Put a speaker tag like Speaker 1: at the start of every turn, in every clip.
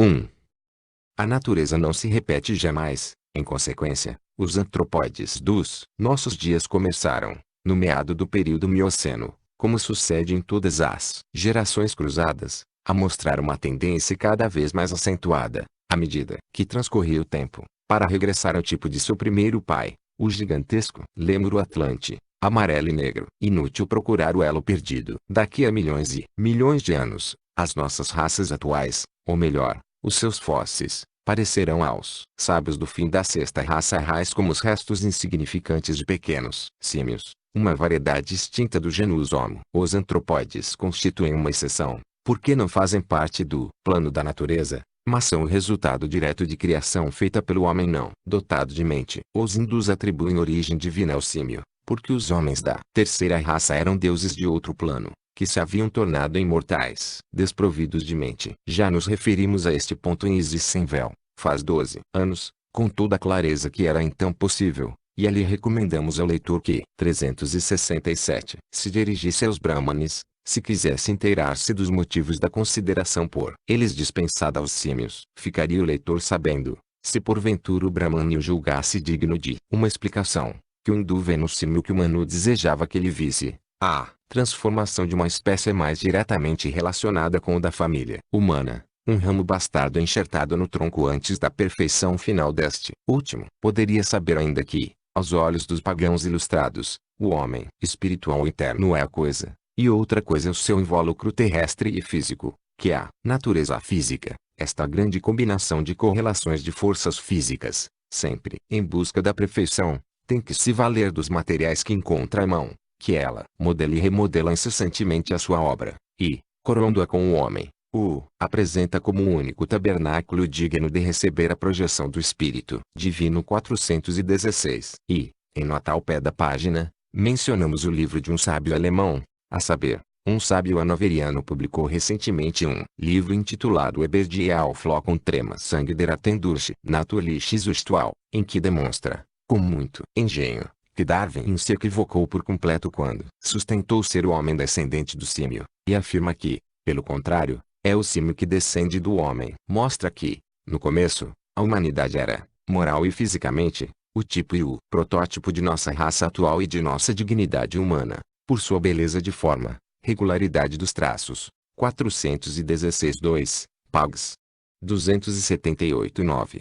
Speaker 1: 1. A natureza não se repete jamais. Em consequência, os antropóides dos nossos dias começaram, no meado do período Mioceno, como sucede em todas as gerações cruzadas, a mostrar uma tendência cada vez mais acentuada, à medida que transcorria o tempo, para regressar ao tipo de seu primeiro pai, o gigantesco lêmuro atlante, amarelo e negro. Inútil procurar o elo perdido. Daqui a milhões e milhões de anos, as nossas raças atuais, ou melhor, os seus fósseis, parecerão aos sábios do fim da sexta raça rais como os restos insignificantes de pequenos símios, uma variedade extinta do genus Homo. Os antropóides constituem uma exceção, porque não fazem parte do plano da natureza, mas são o resultado direto de criação feita pelo homem não dotado de mente. Os hindus atribuem origem divina ao símio, porque os homens da terceira raça eram deuses de outro plano, que se haviam tornado imortais, desprovidos de mente. Já nos referimos a este ponto em Isis sem véu, faz 12 anos, com toda a clareza que era então possível, e ali recomendamos ao leitor que, 367, se dirigisse aos Brahmanes, se quisesse inteirar-se dos motivos da consideração por eles dispensada aos símios. Ficaria o leitor sabendo, se porventura o Brahmane o julgasse digno de uma explicação, que o hindu vê no símio que o Manu desejava que ele visse, a transformação de uma espécie mais diretamente relacionada com o da família humana, um ramo bastardo enxertado no tronco antes da perfeição final deste último. Poderia saber ainda que, aos olhos dos pagãos ilustrados, o homem espiritual interno é a coisa, e outra coisa é o seu invólucro terrestre e físico, que é a natureza física, esta grande combinação de correlações de forças físicas, sempre em busca da perfeição, tem que se valer dos materiais que encontra à mão, que ela modela e remodela incessantemente a sua obra, e, coroando-a com o homem, o apresenta como um único tabernáculo digno de receber a projeção do Espírito Divino 416. E, em nota ao pé da página, mencionamos o livro de um sábio alemão, a saber, um sábio hanoveriano publicou recentemente um livro intitulado Eber die Auflockung Trema Sangue der Atendurche Naturliches Ustual, em que demonstra, com muito engenho, que Darwin se equivocou por completo quando sustentou ser o homem descendente do símio, e afirma que, pelo contrário, é o símio que descende do homem. Mostra que, no começo, a humanidade era, moral e fisicamente, o tipo e o protótipo de nossa raça atual e de nossa dignidade humana, por sua beleza de forma, regularidade dos traços, 416-2, Pags. 278-9.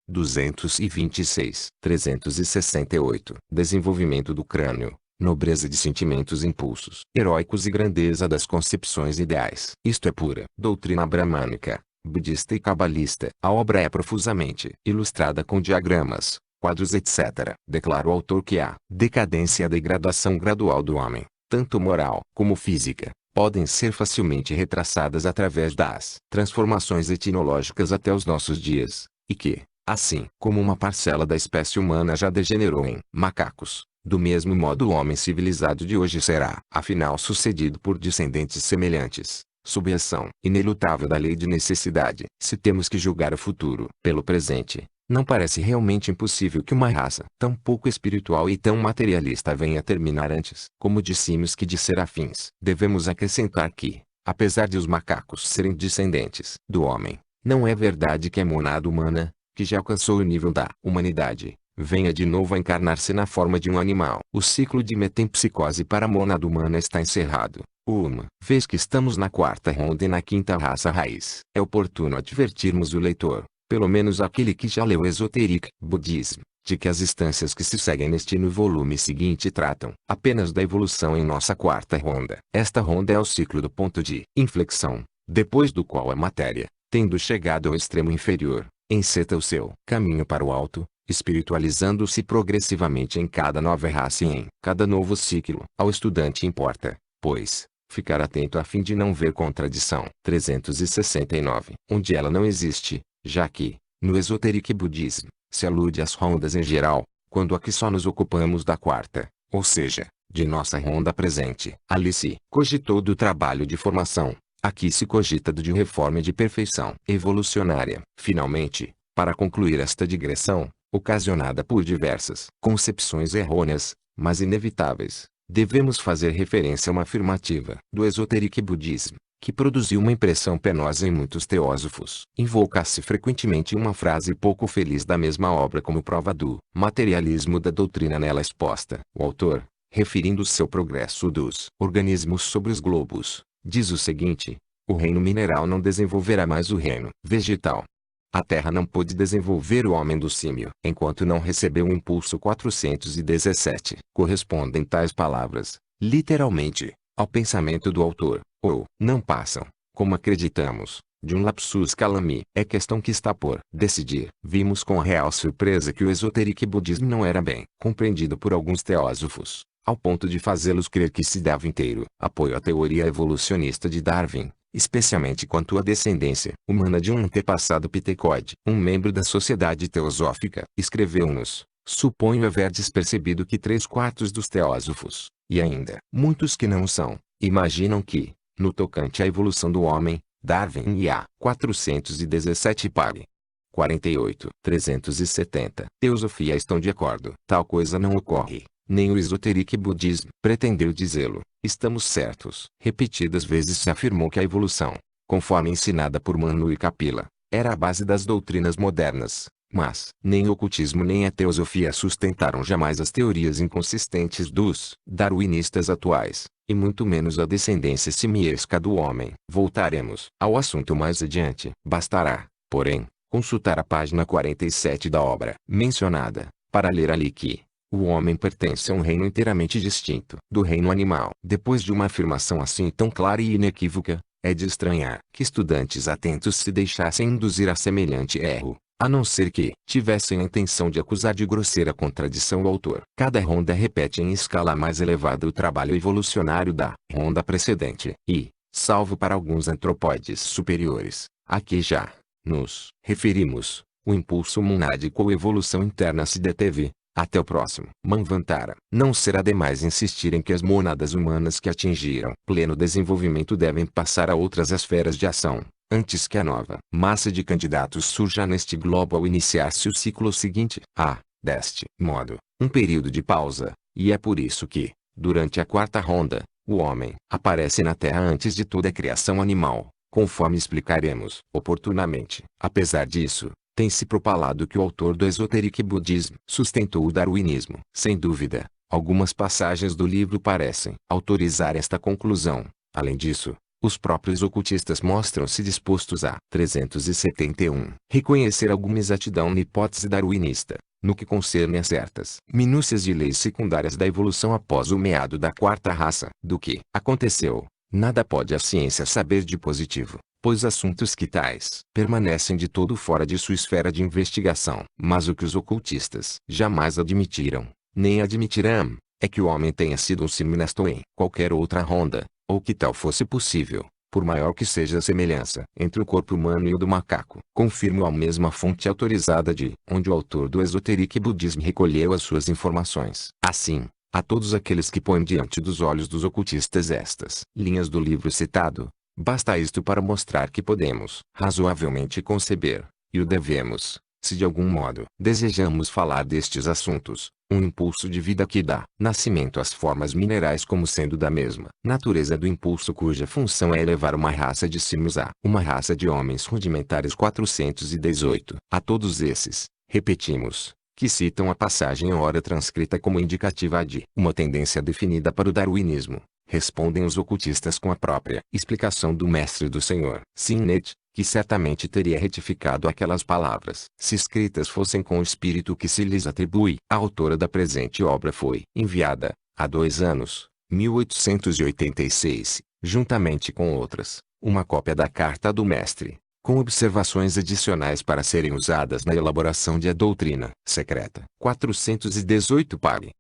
Speaker 1: 226, 368. Desenvolvimento do crânio, nobreza de sentimentos e impulsos heróicos e grandeza das concepções ideais. Isto é pura doutrina bramânica, budista e cabalista. A obra é profusamente ilustrada com diagramas, quadros etc. Declara o autor que a decadência e a degradação gradual do homem, tanto moral como física, podem ser facilmente retraçadas através das transformações etnológicas até os nossos dias, e que, assim como uma parcela da espécie humana já degenerou em macacos, do mesmo modo o homem civilizado de hoje será, afinal, sucedido por descendentes semelhantes, sob a ação inelutável da lei de necessidade. Se temos que julgar o futuro pelo presente, não parece realmente impossível que uma raça tão pouco espiritual e tão materialista venha a terminar antes. Como de símios que de serafins. Devemos acrescentar que, apesar de os macacos serem descendentes do homem, não é verdade que a monada humana, que já alcançou o nível da humanidade, venha de novo a encarnar-se na forma de um animal. O ciclo de metempsicose para a monada humana está encerrado. Uma vez que estamos na quarta ronda e na quinta raça raiz, é oportuno advertirmos o leitor, pelo menos aquele que já leu Esoteric Buddhism, de que as instâncias que se seguem neste no volume seguinte tratam apenas da evolução em nossa quarta ronda. Esta ronda é o ciclo do ponto de inflexão, depois do qual a matéria, tendo chegado ao extremo inferior, enceta o seu caminho para o alto, espiritualizando-se progressivamente em cada nova raça e em cada novo ciclo. Ao estudante importa, pois, ficar atento a fim de não ver contradição. 369. Onde ela não existe, já que, no Esoteric Buddhism, se alude às rondas em geral, quando aqui só nos ocupamos da quarta, ou seja, de nossa ronda presente. Ali se cogitou do trabalho de formação, aqui se cogita do de reforma e de perfeição evolucionária. Finalmente, para concluir esta digressão, ocasionada por diversas concepções errôneas, mas inevitáveis, devemos fazer referência a uma afirmativa do Esoteric Buddhism, que produziu uma impressão penosa em muitos teósofos. Invoca-se frequentemente uma frase pouco feliz da mesma obra como prova do materialismo da doutrina nela exposta. O autor, referindo-se ao progresso dos organismos sobre os globos, diz o seguinte: o reino mineral não desenvolverá mais o reino vegetal. A terra não pôde desenvolver o homem do símio, enquanto não recebeu o impulso 417. Correspondem tais palavras, literalmente, ao pensamento do autor, ou não passam, como acreditamos, de um lapsus calami. É questão que está por decidir. Vimos com real surpresa que o esoteric budismo não era bem compreendido por alguns teósofos, ao ponto de fazê-los crer que se dava inteiro apoio à teoria evolucionista de Darwin, especialmente quanto à descendência humana de um antepassado pitecoide. Um membro da Sociedade Teosófica escreveu-nos: suponho haver despercebido que 3/4 dos teósofos, e ainda muitos que não são, imaginam que, no tocante à evolução do homem, Darwin e a 417 pare. 48, 370. Teosofia estão de acordo. Tal coisa não ocorre. Nem o esoteric budismo pretendeu dizê-lo. Estamos certos. Repetidas vezes se afirmou que a evolução, conforme ensinada por Manu e Kapila, era a base das doutrinas modernas. Mas, nem o ocultismo nem a teosofia sustentaram jamais as teorias inconsistentes dos darwinistas atuais, e muito menos a descendência simiesca do homem. Voltaremos ao assunto mais adiante. Bastará, porém, consultar a página 47 da obra mencionada, para ler ali que o homem pertence a um reino inteiramente distinto do reino animal. Depois de uma afirmação assim tão clara e inequívoca, é de estranhar que estudantes atentos se deixassem induzir a semelhante erro, a não ser que tivessem a intenção de acusar de grosseira contradição o autor. Cada ronda repete em escala mais elevada o trabalho evolucionário da ronda precedente e, salvo para alguns antropóides superiores, a que já nos referimos, o impulso monádico ou evolução interna se deteve. Até o próximo Manvantara. Não será demais insistir em que as mônadas humanas que atingiram pleno desenvolvimento devem passar a outras esferas de ação, antes que a nova massa de candidatos surja neste globo ao iniciar-se o ciclo seguinte. Há, deste modo, um período de pausa, e é por isso que, durante a quarta ronda, o homem aparece na Terra antes de toda a criação animal, conforme explicaremos oportunamente. Apesar disso, tem-se propalado que o autor do esoteric budismo sustentou o darwinismo. Sem dúvida, algumas passagens do livro parecem autorizar esta conclusão. Além disso, os próprios ocultistas mostram-se dispostos a 371 reconhecer alguma exatidão na hipótese darwinista, no que concerne a certas minúcias de leis secundárias da evolução após o meado da quarta raça. Do que aconteceu, nada pode a ciência saber de positivo, pois assuntos que tais permanecem de todo fora de sua esfera de investigação. Mas o que os ocultistas jamais admitiram, nem admitirão, é que o homem tenha sido um siminesto em qualquer outra ronda, ou que tal fosse possível, por maior que seja a semelhança entre o corpo humano e o do macaco. Confirmo a mesma fonte autorizada de onde o autor do esoteric budismo recolheu as suas informações. Assim, a todos aqueles que põem diante dos olhos dos ocultistas estas linhas do livro citado, basta isto para mostrar que podemos razoavelmente conceber, e o devemos, se de algum modo desejamos falar destes assuntos, um impulso de vida que dá nascimento às formas minerais como sendo da mesma natureza do impulso cuja função é elevar uma raça de símios a uma raça de homens rudimentares. 418. A todos esses, repetimos, que citam a passagem ora transcrita como indicativa de uma tendência definida para o darwinismo, respondem os ocultistas com a própria explicação do Mestre do Senhor Sinet, que certamente teria retificado aquelas palavras se escritas fossem com o espírito que se lhes atribui. A autora da presente obra foi enviada, há 2 anos, 1886, juntamente com outras, uma cópia da Carta do Mestre, com observações adicionais para serem usadas na elaboração de A Doutrina Secreta. 418 pare.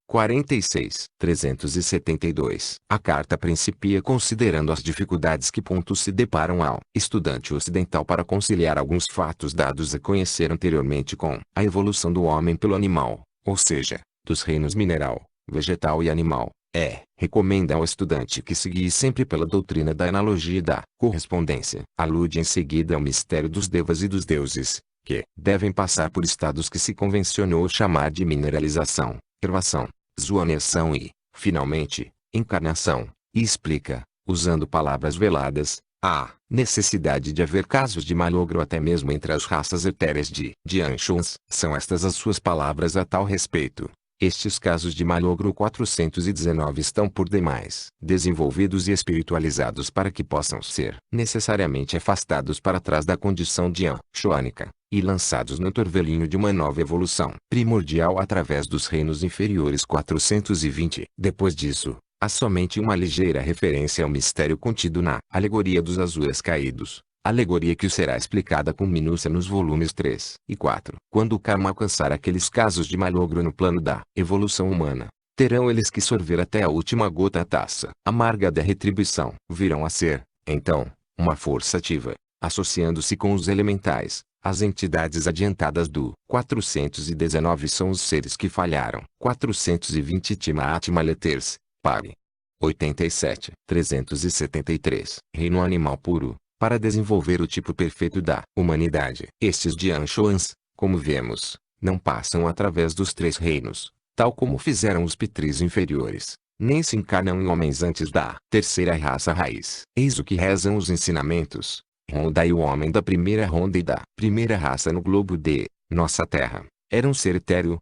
Speaker 1: 46, 372. A carta principia considerando as dificuldades que se deparam ao estudante ocidental para conciliar alguns fatos dados a conhecer anteriormente com a evolução do homem pelo animal, ou seja, dos reinos mineral, vegetal e animal. Recomenda ao estudante que se guie sempre pela doutrina da analogia e da correspondência. Alude em seguida ao mistério dos devas e dos deuses, que devem passar por estados que se convencionou chamar de mineralização, ervação, zoneação e, finalmente, encarnação, e explica Usando palavras veladas, há necessidade de haver casos de malogro até mesmo entre as raças etéreas de Anshans. São estas as suas palavras a tal respeito. Estes casos de malogro 419 estão por demais desenvolvidos e espiritualizados para que possam ser necessariamente afastados para trás da condição de Anshônica, e lançados no torvelinho de uma nova evolução primordial através dos reinos inferiores 420. Depois disso, há somente uma ligeira referência ao mistério contido na Alegoria dos Azuis Caídos. Alegoria que será explicada com minúcia nos volumes 3 e 4. Quando o karma alcançar aqueles casos de malogro no plano da evolução humana, terão eles que sorver até a última gota a taça amarga da retribuição. Virão a ser, então, uma força ativa, associando-se com os elementais. As entidades adiantadas do 419 são os seres que falharam. 420 Tima Letters, Pari. 87. 373. Reino animal puro. Para desenvolver o tipo perfeito da humanidade. Estes de Anshans, como vemos, não passam através dos 3 reinos, tal como fizeram os pitris inferiores, nem se encarnam em homens antes da terceira raça raiz. Eis o que rezam os ensinamentos. Honda e o homem da primeira ronda e da primeira raça no globo de nossa terra, era um ser etéreo,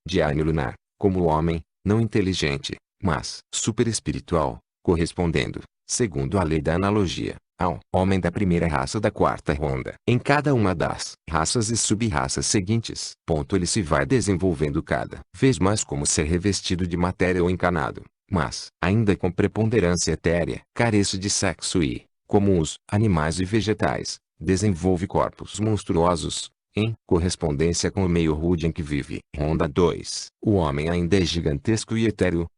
Speaker 1: de ano lunar, como o homem, não inteligente, mas super-espiritual, correspondendo, segundo a lei da analogia, ao homem da primeira raça da quarta ronda. Em cada uma das raças e sub-raças seguintes, ele se vai desenvolvendo cada vez mais como ser revestido de matéria ou encarnado, mas, ainda com preponderância etérea, carece de sexo e, como os animais e vegetais, desenvolve corpos monstruosos, em correspondência com o meio rude em que vive. Ronda 2. O homem ainda é gigantesco e etéreo,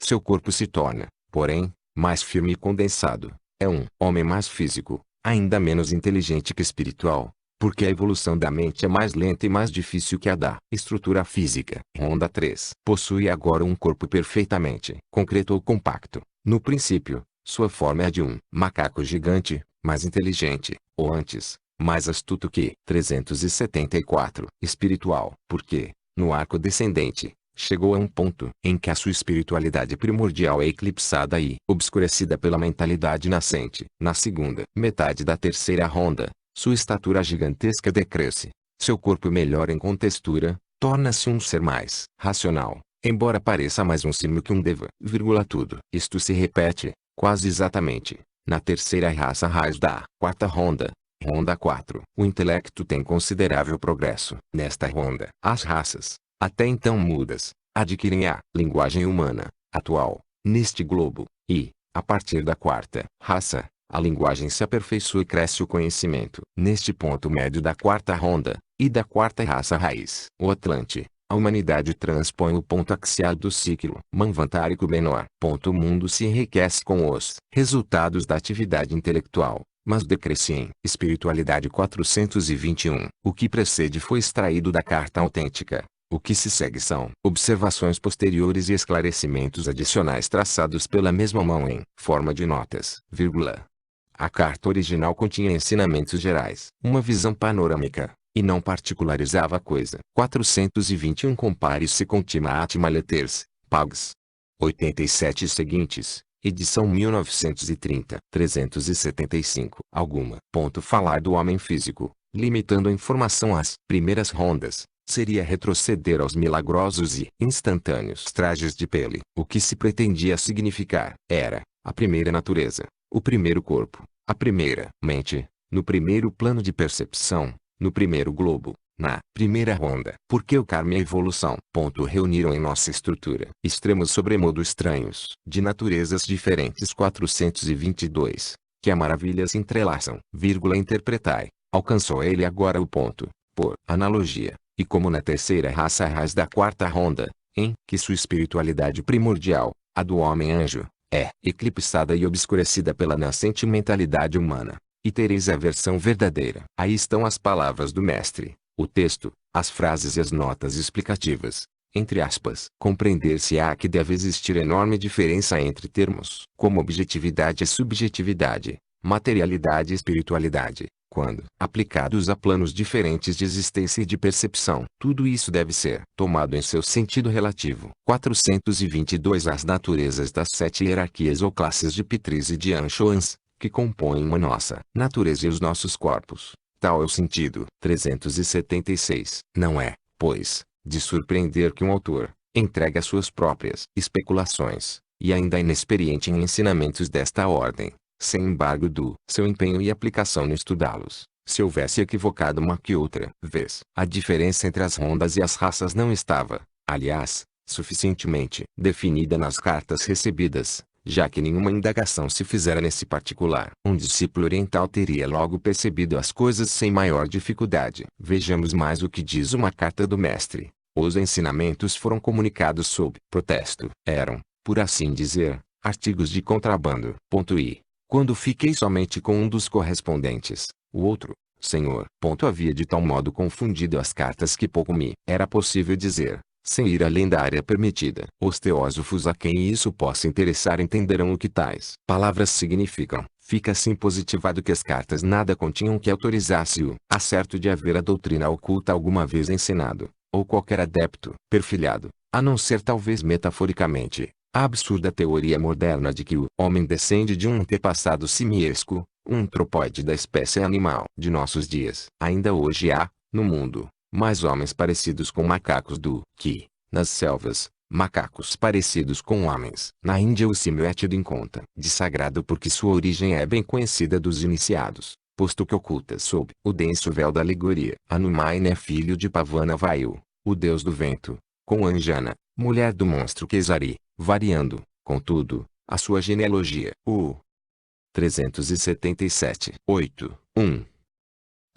Speaker 1: seu corpo se torna, porém, mais firme e condensado. É um homem mais físico, ainda menos inteligente que espiritual, porque a evolução da mente é mais lenta e mais difícil que a da estrutura física. Ronda 3. Possui agora um corpo perfeitamente concreto ou compacto. No princípio, sua forma é a de um macaco gigante, mais inteligente, ou antes, mais astuto que 374. Espiritual, porque, no arco descendente, chegou a um ponto em que a sua espiritualidade primordial é eclipsada e obscurecida pela mentalidade nascente. Na segunda metade da terceira ronda, sua estatura gigantesca decresce. Seu corpo melhora em contextura, torna-se um ser mais racional, embora pareça mais um símio que um deva, tudo. Isto se repete, quase exatamente, na terceira raça raiz da quarta ronda. Ronda 4. O intelecto tem considerável progresso. Nesta ronda, as raças, até então mudas, adquirem a linguagem humana, atual, neste globo, e, a partir da quarta raça, a linguagem se aperfeiçoa e cresce o conhecimento. Neste ponto médio da quarta ronda, e da quarta raça raiz, o Atlante, a humanidade transpõe o ponto axial do ciclo manvantárico menor. O mundo se enriquece com os resultados da atividade intelectual, mas decresce em espiritualidade 421. O que precede foi extraído da carta autêntica. O que se segue são observações posteriores e esclarecimentos adicionais traçados pela mesma mão em forma de notas, A carta original continha ensinamentos gerais, uma visão panorâmica, e não particularizava a coisa. 421 Compare-se com Tima Letters, Pags. 87 e seguintes, edição 1930, 375. Alguma. Falar do homem físico, limitando a informação às primeiras rondas, seria retroceder aos milagrosos e instantâneos trajes de pele. O que se pretendia significar era a primeira natureza, o primeiro corpo, a primeira mente, no primeiro plano de percepção, no primeiro globo, na primeira ronda. Porque o karma e a evolução. Reuniram em nossa estrutura extremos sobremodo estranhos, de naturezas diferentes 422, que a maravilha se entrelaçam, interpretai. Alcançou ele agora o ponto, por analogia, e como na terceira raça raiz da quarta ronda, em que sua espiritualidade primordial, a do homem-anjo, é eclipsada e obscurecida pela nascente mentalidade humana, e tereis a versão verdadeira. Aí estão as palavras do mestre, o texto, as frases e as notas explicativas. Entre aspas. Compreender-se-á que deve existir enorme diferença entre termos como objetividade e subjetividade, materialidade e espiritualidade, quando aplicados a planos diferentes de existência e de percepção. Tudo isso deve ser tomado em seu sentido relativo. 422 As naturezas das 7 hierarquias ou classes de Pitris e de Anchoans, que compõem a nossa natureza e os nossos corpos. Tal é o sentido. 376. Não é, pois, de surpreender que um autor entregue as suas próprias especulações, e ainda inexperiente em ensinamentos desta ordem, sem embargo do seu empenho e aplicação no estudá-los, se houvesse equivocado uma que outra vez. A diferença entre as rondas e as raças não estava, aliás, suficientemente definida nas cartas recebidas, já que nenhuma indagação se fizera nesse particular. Um discípulo oriental teria logo percebido as coisas sem maior dificuldade. Vejamos mais o que diz uma carta do mestre. Os ensinamentos foram comunicados sob protesto. Eram, por assim dizer, artigos de contrabando. I. Quando fiquei somente com um dos correspondentes, o outro, senhor, havia de tal modo confundido as cartas que pouco me era possível dizer, sem ir além da área permitida. Os teósofos a quem isso possa interessar entenderão o que tais palavras significam. Fica assim positivado que as cartas nada continham que autorizasse o acerto de haver a doutrina oculta alguma vez ensinado, ou qualquer adepto perfilhado, a não ser talvez metaforicamente, a absurda teoria moderna de que o homem descende de um antepassado simiesco, um antropóide da espécie animal de nossos dias. Ainda hoje há, no mundo, mais homens parecidos com macacos do que, nas selvas, macacos parecidos com homens. Na Índia o símio é tido em conta de sagrado porque sua origem é bem conhecida dos iniciados, posto que oculta sob o denso véu da alegoria. Hanuman é filho de Pavana Vayu, o deus do vento, com Anjana, mulher do monstro Kesari, variando, contudo, a sua genealogia. 377. 1.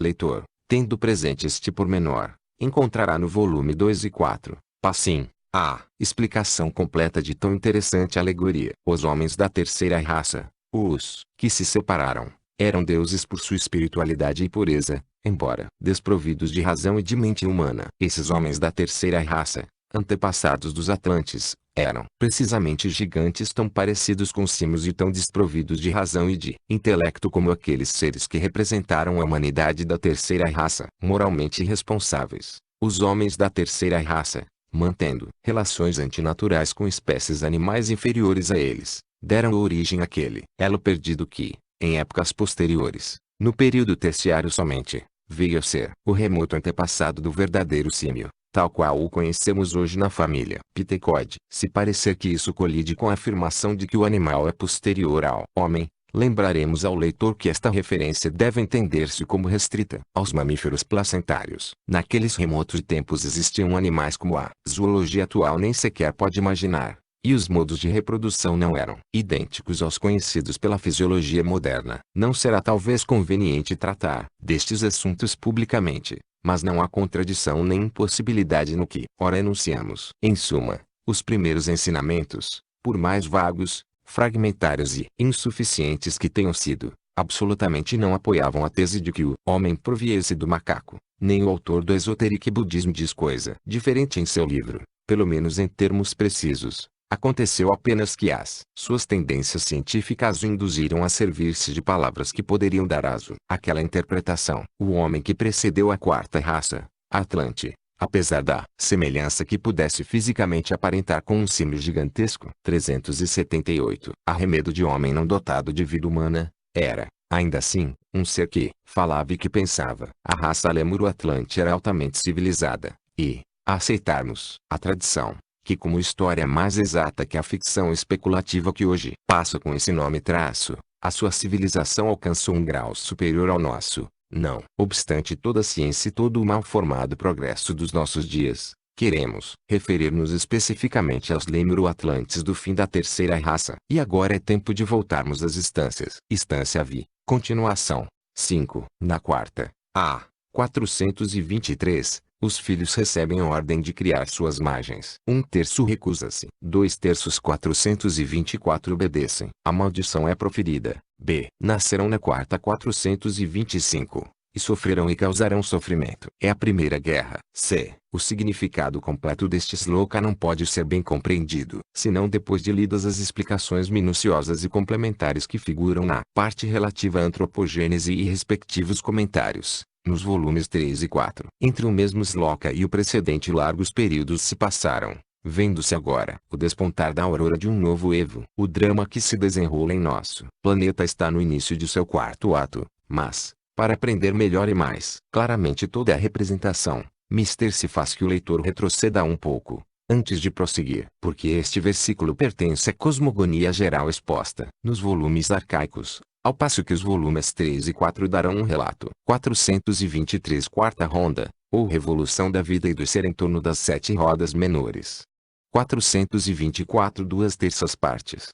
Speaker 1: Leitor, tendo presente este pormenor, encontrará no volume 2 e 4, Passim, a explicação completa de tão interessante alegoria. Os homens da terceira raça, os que se separaram, eram deuses por sua espiritualidade e pureza, embora desprovidos de razão e de mente humana. Esses homens da terceira raça, antepassados dos Atlantes, eram precisamente gigantes tão parecidos com símios e tão desprovidos de razão e de intelecto como aqueles seres que representaram a humanidade da terceira raça. Moralmente irresponsáveis, os homens da terceira raça, mantendo relações antinaturais com espécies animais inferiores a eles, deram origem àquele elo perdido que, em épocas posteriores, no período terciário somente, veio a ser o remoto antepassado do verdadeiro símio, tal qual o conhecemos hoje na família Pithecode. Se parecer que isso colide com a afirmação de que o animal é posterior ao homem, lembraremos ao leitor que esta referência deve entender-se como restrita aos mamíferos placentários. Naqueles remotos tempos existiam animais como a zoologia atual nem sequer pode imaginar, e os modos de reprodução não eram idênticos aos conhecidos pela fisiologia moderna. Não será talvez conveniente tratar destes assuntos publicamente, mas não há contradição nem impossibilidade no que ora enunciamos. Em suma, os primeiros ensinamentos, por mais vagos, fragmentários e insuficientes que tenham sido, absolutamente não apoiavam a tese de que o homem proviesse do macaco. Nem o autor do Esoteric Budismo diz coisa diferente em seu livro, pelo menos em termos precisos. Aconteceu apenas que as suas tendências científicas o induziram a servir-se de palavras que poderiam dar aso àquela interpretação. O homem que precedeu a quarta raça, a Atlante, apesar da semelhança que pudesse fisicamente aparentar com um símio gigantesco. 378. Arremedo de homem não dotado de vida humana, era, ainda assim, um ser que falava e que pensava. A raça Lemuro-Atlante era altamente civilizada, e, a aceitarmos a tradição, que como história mais exata que a ficção especulativa que hoje passa com esse nome traço, a sua civilização alcançou um grau superior ao nosso. Não obstante toda a ciência e todo o mal formado progresso dos nossos dias, queremos referir-nos especificamente aos Lemuro-Atlantes do fim da terceira raça. E agora é tempo de voltarmos às instâncias. Instância vi. Continuação. 5. Na quarta. A. 423. Os filhos recebem a ordem de criar suas margens. 1/3 recusa-se. 2/3 424 obedecem. A maldição é proferida. B. Nascerão na quarta 425. e sofrerão e causarão sofrimento. É a primeira guerra. C. O significado completo deste sloka não pode ser bem compreendido, senão depois de lidas as explicações minuciosas e complementares que figuram na parte relativa à antropogênese e respectivos comentários, nos volumes 3 e 4. Entre o mesmo sloka e o precedente largos períodos se passaram, vendo-se agora o despontar da aurora de um novo Evo. O drama que se desenrola em nosso planeta está no início de seu quarto ato, mas, para aprender melhor e mais claramente toda a representação, mister se faz que o leitor retroceda um pouco, antes de prosseguir, porque este versículo pertence à cosmogonia geral exposta nos volumes arcaicos, ao passo que os volumes 3 e 4 darão um relato. 423 Quarta ronda, ou revolução da vida e do ser em torno das 7 rodas menores. 424 Duas terças partes.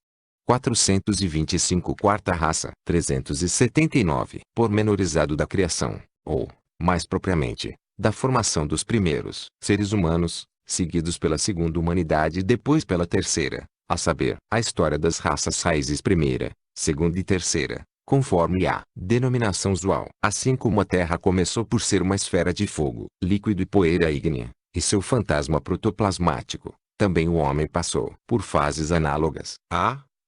Speaker 1: 425 Quarta raça. 379 Pormenorizado da criação, ou, mais propriamente, da formação dos primeiros seres humanos, seguidos pela segunda humanidade e depois pela terceira, a saber, a história das raças raízes primeira, segunda e terceira, conforme a denominação usual. Assim como a Terra começou por ser uma esfera de fogo, líquido e poeira ígnea, e seu fantasma protoplasmático, também o homem passou por fases análogas.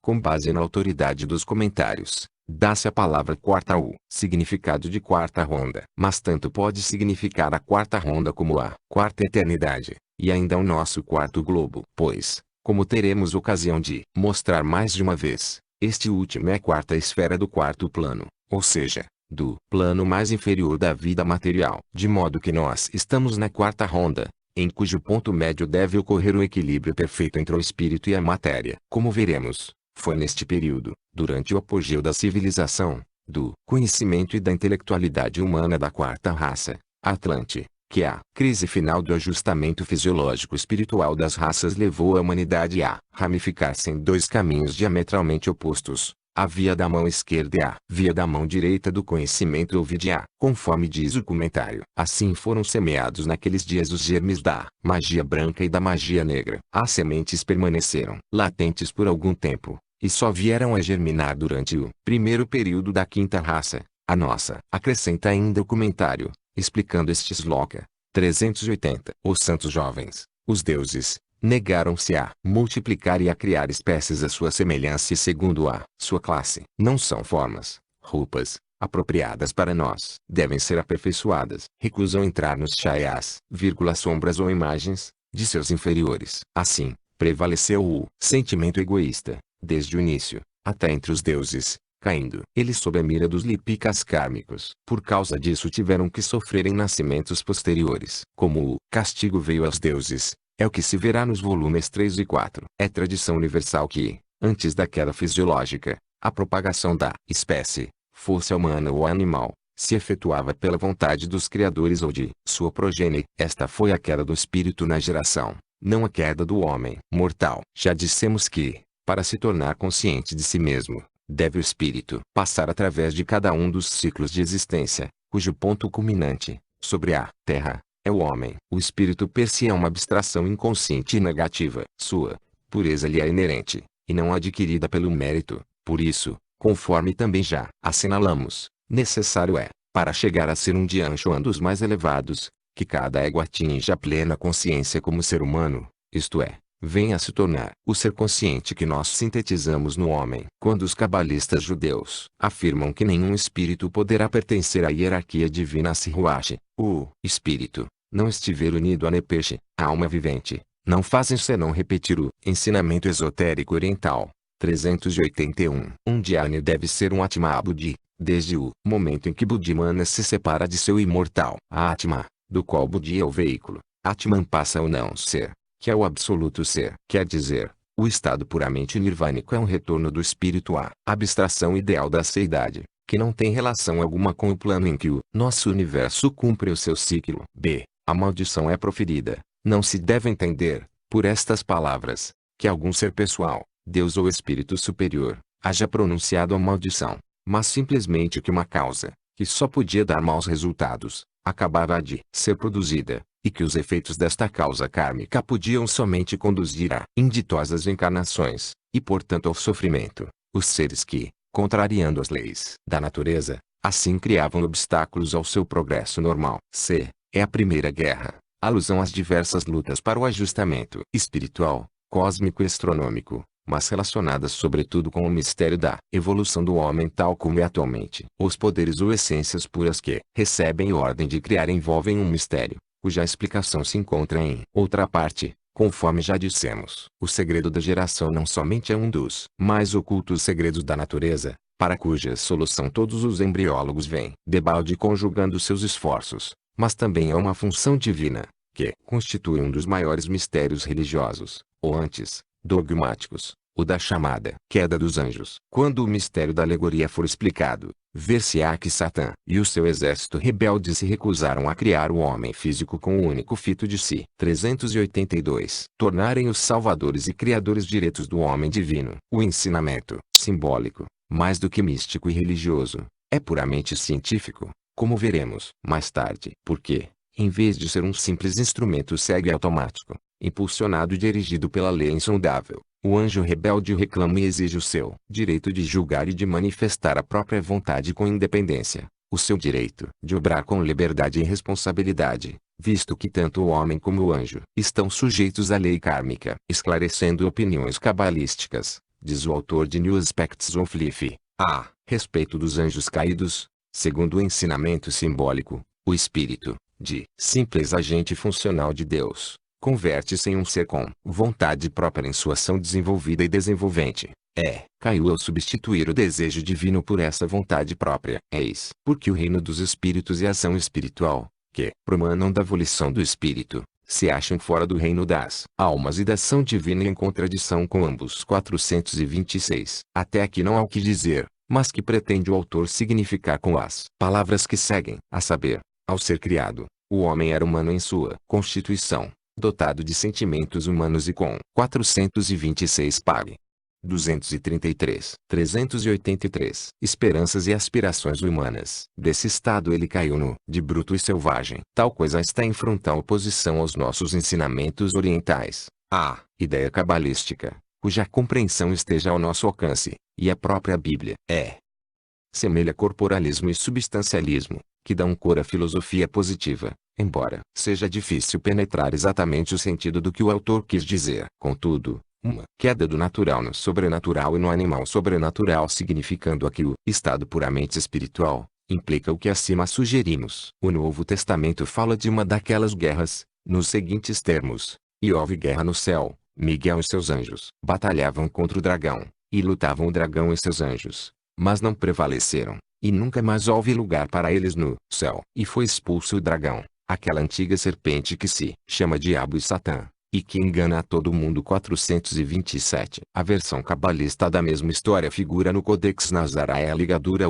Speaker 1: Com base na autoridade dos comentários, dá-se a palavra quarta U, significado de quarta ronda. Mas tanto pode significar a quarta ronda como a quarta eternidade, e ainda o nosso quarto globo. Pois, como teremos ocasião de mostrar mais de uma vez, este último é a quarta esfera do quarto plano, ou seja, do plano mais inferior da vida material. De modo que nós estamos na quarta ronda, em cujo ponto médio deve ocorrer o equilíbrio perfeito entre o espírito e a matéria. Como veremos, foi neste período, durante o apogeu da civilização, do conhecimento e da intelectualidade humana da quarta raça, Atlante, que a crise final do ajustamento fisiológico espiritual das raças levou a humanidade a ramificar-se em dois caminhos diametralmente opostos, a via da mão esquerda e a via da mão direita do conhecimento ou vidia, conforme diz o comentário. Assim foram semeados naqueles dias os germes da magia branca e da magia negra. As sementes permaneceram latentes por algum tempo, e só vieram a germinar durante o primeiro período da quinta raça, a nossa. Acrescenta ainda o comentário, explicando este sloka. 380. Os santos jovens, os deuses, negaram-se a multiplicar e a criar espécies à sua semelhança e segundo a sua classe. Não são formas, roupas, apropriadas para nós. Devem ser aperfeiçoadas. Recusam entrar nos chayas, sombras ou imagens, de seus inferiores. Assim, prevaleceu o sentimento egoísta, desde o início, até entre os deuses, caindo eles sob a mira dos lipikas kármicos. Por causa disso tiveram que sofrer em nascimentos posteriores. Como o castigo veio aos deuses, é o que se verá nos volumes 3 e 4. É tradição universal que, antes da queda fisiológica, a propagação da espécie, fosse humana ou animal, se efetuava pela vontade dos criadores ou de sua progenie. Esta foi a queda do espírito na geração, não a queda do homem mortal. Já dissemos que, para se tornar consciente de si mesmo, deve o espírito passar através de cada um dos ciclos de existência, cujo ponto culminante, sobre a terra, é o homem. O espírito per si é uma abstração inconsciente e negativa. Sua pureza lhe é inerente, e não adquirida pelo mérito. Por isso, conforme também já assinalamos, necessário é, para chegar a ser um Dianchuan dos mais elevados, que cada égua atinja a plena consciência como ser humano, isto é, venha a se tornar o ser consciente que nós sintetizamos no homem. Quando os cabalistas judeus afirmam que nenhum espírito poderá pertencer à hierarquia divina Sihuashi, o espírito, não estiver unido a Nepesh, a alma vivente, não fazem senão repetir o ensinamento esotérico oriental. 381. Um Dhyani deve ser um Atma Buddhi, desde o momento em que Buddhimana se separa de seu imortal Atma, do qual Buddhi é o veículo. Atman passa ao não ser, que é o absoluto ser. Quer dizer, o estado puramente nirvânico é um retorno do espírito à abstração ideal da seidade, que não tem relação alguma com o plano em que o nosso universo cumpre o seu ciclo. B. A maldição é proferida. Não se deve entender, por estas palavras, que algum ser pessoal, Deus ou espírito superior, haja pronunciado a maldição, mas simplesmente que uma causa, que só podia dar maus resultados, acabava de ser produzida, e que os efeitos desta causa kármica podiam somente conduzir a inditosas encarnações, e portanto ao sofrimento. Os seres que, contrariando as leis da natureza, Assim criavam obstáculos ao seu progresso normal. C. É a primeira guerra. Alusão às diversas lutas para o ajustamento espiritual, cósmico e astronômico, mas relacionadas sobretudo com o mistério da evolução do homem tal como é atualmente. Os poderes ou essências puras que recebem ordem de criar envolvem um mistério, cuja explicação se encontra em outra parte. Conforme já dissemos, o segredo da geração não somente é um dos mais ocultos segredos da natureza, para cuja solução todos os embriólogos vêm debalde conjugando seus esforços, mas também é uma função divina, que constitui um dos maiores mistérios religiosos, ou antes, dogmáticos, o da chamada queda dos anjos. Quando o mistério da alegoria for explicado, ver-se-á que Satã e o seu exército rebelde se recusaram a criar o homem físico com o único fito de si. 382. Tornarem os salvadores e criadores diretos do homem divino. O ensinamento, simbólico, mais do que místico e religioso, é puramente científico, como veremos mais tarde. Porque, em vez de ser um simples instrumento cego e automático, impulsionado e dirigido pela lei insondável, o anjo rebelde reclama e exige o seu direito de julgar e de manifestar a própria vontade com independência, o seu direito de obrar com liberdade e responsabilidade, visto que tanto o homem como o anjo estão sujeitos à lei kármica. Esclarecendo opiniões cabalísticas, diz o autor de New Aspects of Life, a respeito dos anjos caídos, segundo o ensinamento simbólico, o espírito, de simples agente funcional de Deus, converte-se em um ser com vontade própria em sua ação desenvolvida e desenvolvente. Caiu ao substituir o desejo divino por essa vontade própria. Eis porque o reino dos espíritos e a ação espiritual, que promanam da volição do espírito, se acham fora do reino das almas e da ação divina e em contradição com ambos. 426. Até aqui não há o que dizer, mas que pretende o autor significar com as palavras que seguem, a saber, ao ser criado, o homem era humano em sua constituição, dotado de sentimentos humanos e com 426 pague. 233. 383. Esperanças e aspirações humanas. Desse estado ele caiu no de bruto e selvagem. Tal coisa está em frontal oposição aos nossos ensinamentos orientais. A ideia cabalística, cuja compreensão esteja ao nosso alcance, e a própria Bíblia, semelha corporalismo e substancialismo, que dão cor à filosofia positiva, embora seja difícil penetrar exatamente o sentido do que o autor quis dizer. Contudo, uma queda do natural no sobrenatural e no animal sobrenatural, significando aqui o estado puramente espiritual, implica o que acima sugerimos. O Novo Testamento fala de uma daquelas guerras, nos seguintes termos: e houve guerra no céu, Miguel e seus anjos batalhavam contra o dragão, e lutavam o dragão e seus anjos, mas não prevaleceram, e nunca mais houve lugar para eles no céu. E foi expulso o dragão, aquela antiga serpente que se chama Diabo e Satã, e que engana a todo mundo. 427. A versão cabalista da mesma história figura no Codex Nazaraé. A ligadura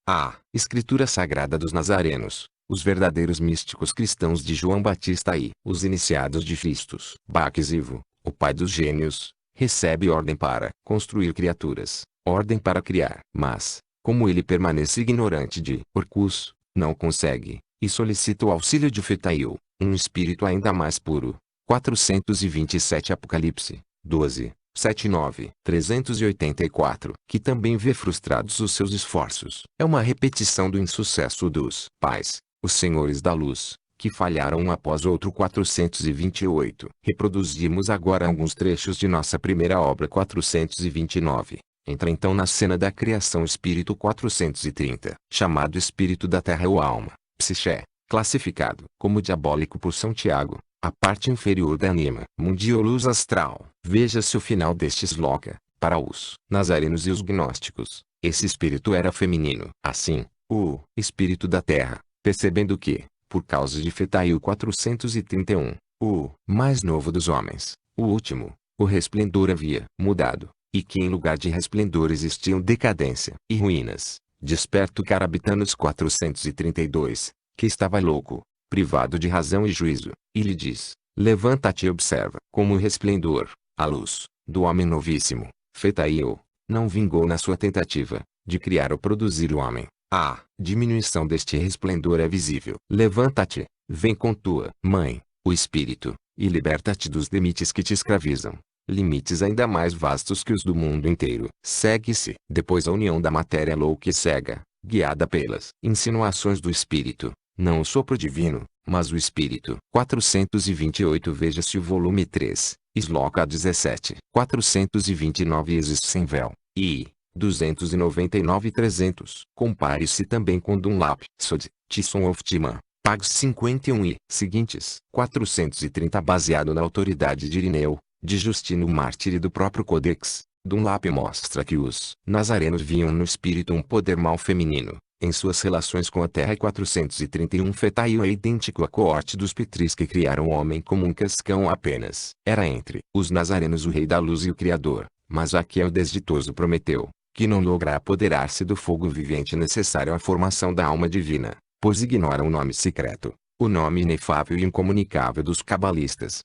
Speaker 1: a escritura sagrada dos nazarenos, os verdadeiros místicos cristãos de João Batista e os iniciados de Christus. Baques Ivo, o pai dos gênios, recebe ordem para construir criaturas, ordem para criar. Mas, como ele permanece ignorante de Orcus, não consegue, e solicita o auxílio de Fetail, um espírito ainda mais puro. 427. Apocalipse 12, 7-9. 384. Que também vê frustrados os seus esforços. É uma repetição do insucesso dos pais, os senhores da luz, que falharam um após outro. 428. Reproduzimos agora alguns trechos de nossa primeira obra. 429. Entra então na cena da criação o espírito. 430. Chamado espírito da terra ou alma, psiché, classificado como diabólico por São Tiago, a parte inferior da anima, mundial luz astral. Veja-se o final deste sloka. Para os nazarenos e os gnósticos, esse espírito era feminino. Assim, o espírito da terra, percebendo que, por causa de Fetail 431, o mais novo dos homens, o último, o resplendor havia mudado, e que em lugar de resplendor existiam decadência e ruínas, desperta o Carabitanos 432, que estava louco, privado de razão e juízo, e lhe diz: levanta-te e observa. Como o resplendor, a luz, do homem novíssimo, Fetail, não vingou na sua tentativa de criar ou produzir o homem, a diminuição deste resplendor é visível. Levanta-te, vem com tua mãe, o espírito, e liberta-te dos limites que te escravizam, limites ainda mais vastos que os do mundo inteiro. Segue-se, depois, a união da matéria louca e cega, guiada pelas insinuações do espírito, não o sopro divino, mas o espírito. 428 Veja-se o volume 3, Sloka 17. 429 Existe sem véu, I. 299-300. Compare-se também com Dunlap, Sod, Tyson of Timan, Pags 51 e seguintes. 430 Baseado na autoridade de Irineu, de Justino Mártir e do próprio Codex, Dunlap mostra que os nazarenos viam no espírito um poder mal feminino, em suas relações com a terra. E 431 Fetaio é idêntico à coorte dos Petris que criaram o homem como um cascão apenas. Era entre os nazarenos o rei da luz e o criador, mas aqui é o desditoso Prometeu, que não logra apoderar-se do fogo vivente necessário à formação da alma divina, pois ignora o nome secreto, o nome inefável e incomunicável dos cabalistas.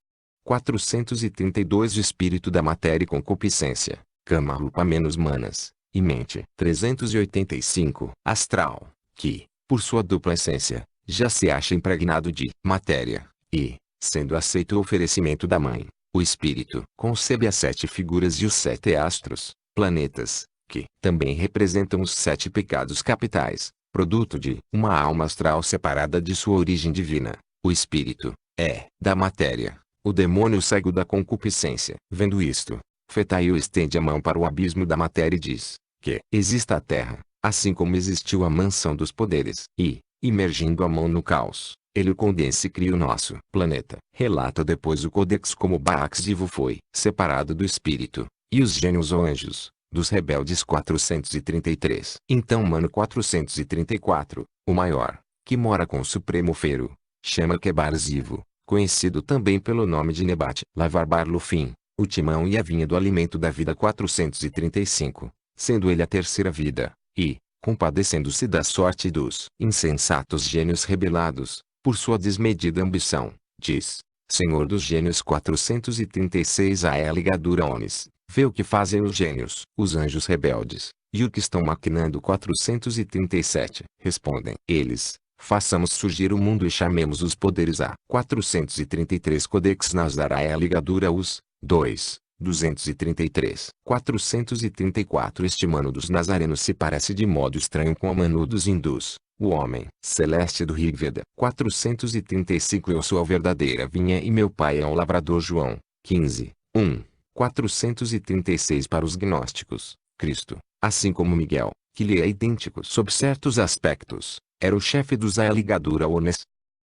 Speaker 1: 432 De espírito da matéria e concupiscência, Kama Rupa menos manas, e mente. 385 Astral, que, por sua dupla essência, já se acha impregnado de matéria, e, sendo aceito o oferecimento da mãe, o espírito concebe as 7 figuras e os 7 astros, planetas, que também representam os 7 pecados capitais, produto de uma alma astral separada de sua origem divina. O espírito é da matéria, o demônio cego da concupiscência. Vendo isto, Fetaio estende a mão para o abismo da matéria e diz que exista a terra, assim como existiu a mansão dos poderes, e, imergindo a mão no caos, ele o condensa e cria o nosso planeta. Relata depois o Codex como Baax vivo foi separado do espírito, e os gênios ou anjos, dos rebeldes. 433 Então Mano 434, o maior, que mora com o Supremo Fero, chama Quebarzivo, conhecido também pelo nome de Nebat, Lavarbar Lufim, o timão e a vinha do alimento da vida. 435, sendo ele a terceira vida, e, compadecendo-se da sorte dos insensatos gênios rebelados, por sua desmedida ambição, diz, Senhor dos gênios. 436 A é a ligadura Onis, vê o que fazem os gênios, os anjos rebeldes, e o que estão maquinando. 437 Respondem eles, façamos surgir o mundo e chamemos os poderes a. 433 Codex Nazara é a ligadura Us, 2. 233. 434 Este Mano dos Nazarenos se parece de modo estranho com o Manu dos hindus, o homem celeste do Rigveda. 435 Eu sou a verdadeira vinha e meu pai é o lavrador. João 15. 1. 436 Para os gnósticos, Cristo, assim como Miguel, que lhe é idêntico sob certos aspectos, era o chefe dos a ligadura Ones.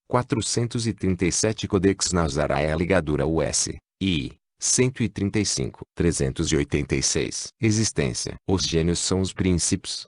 Speaker 1: 437 Codex Nazara é a ligadura US, I. 135. 386 Existência. Os gênios são os princípios,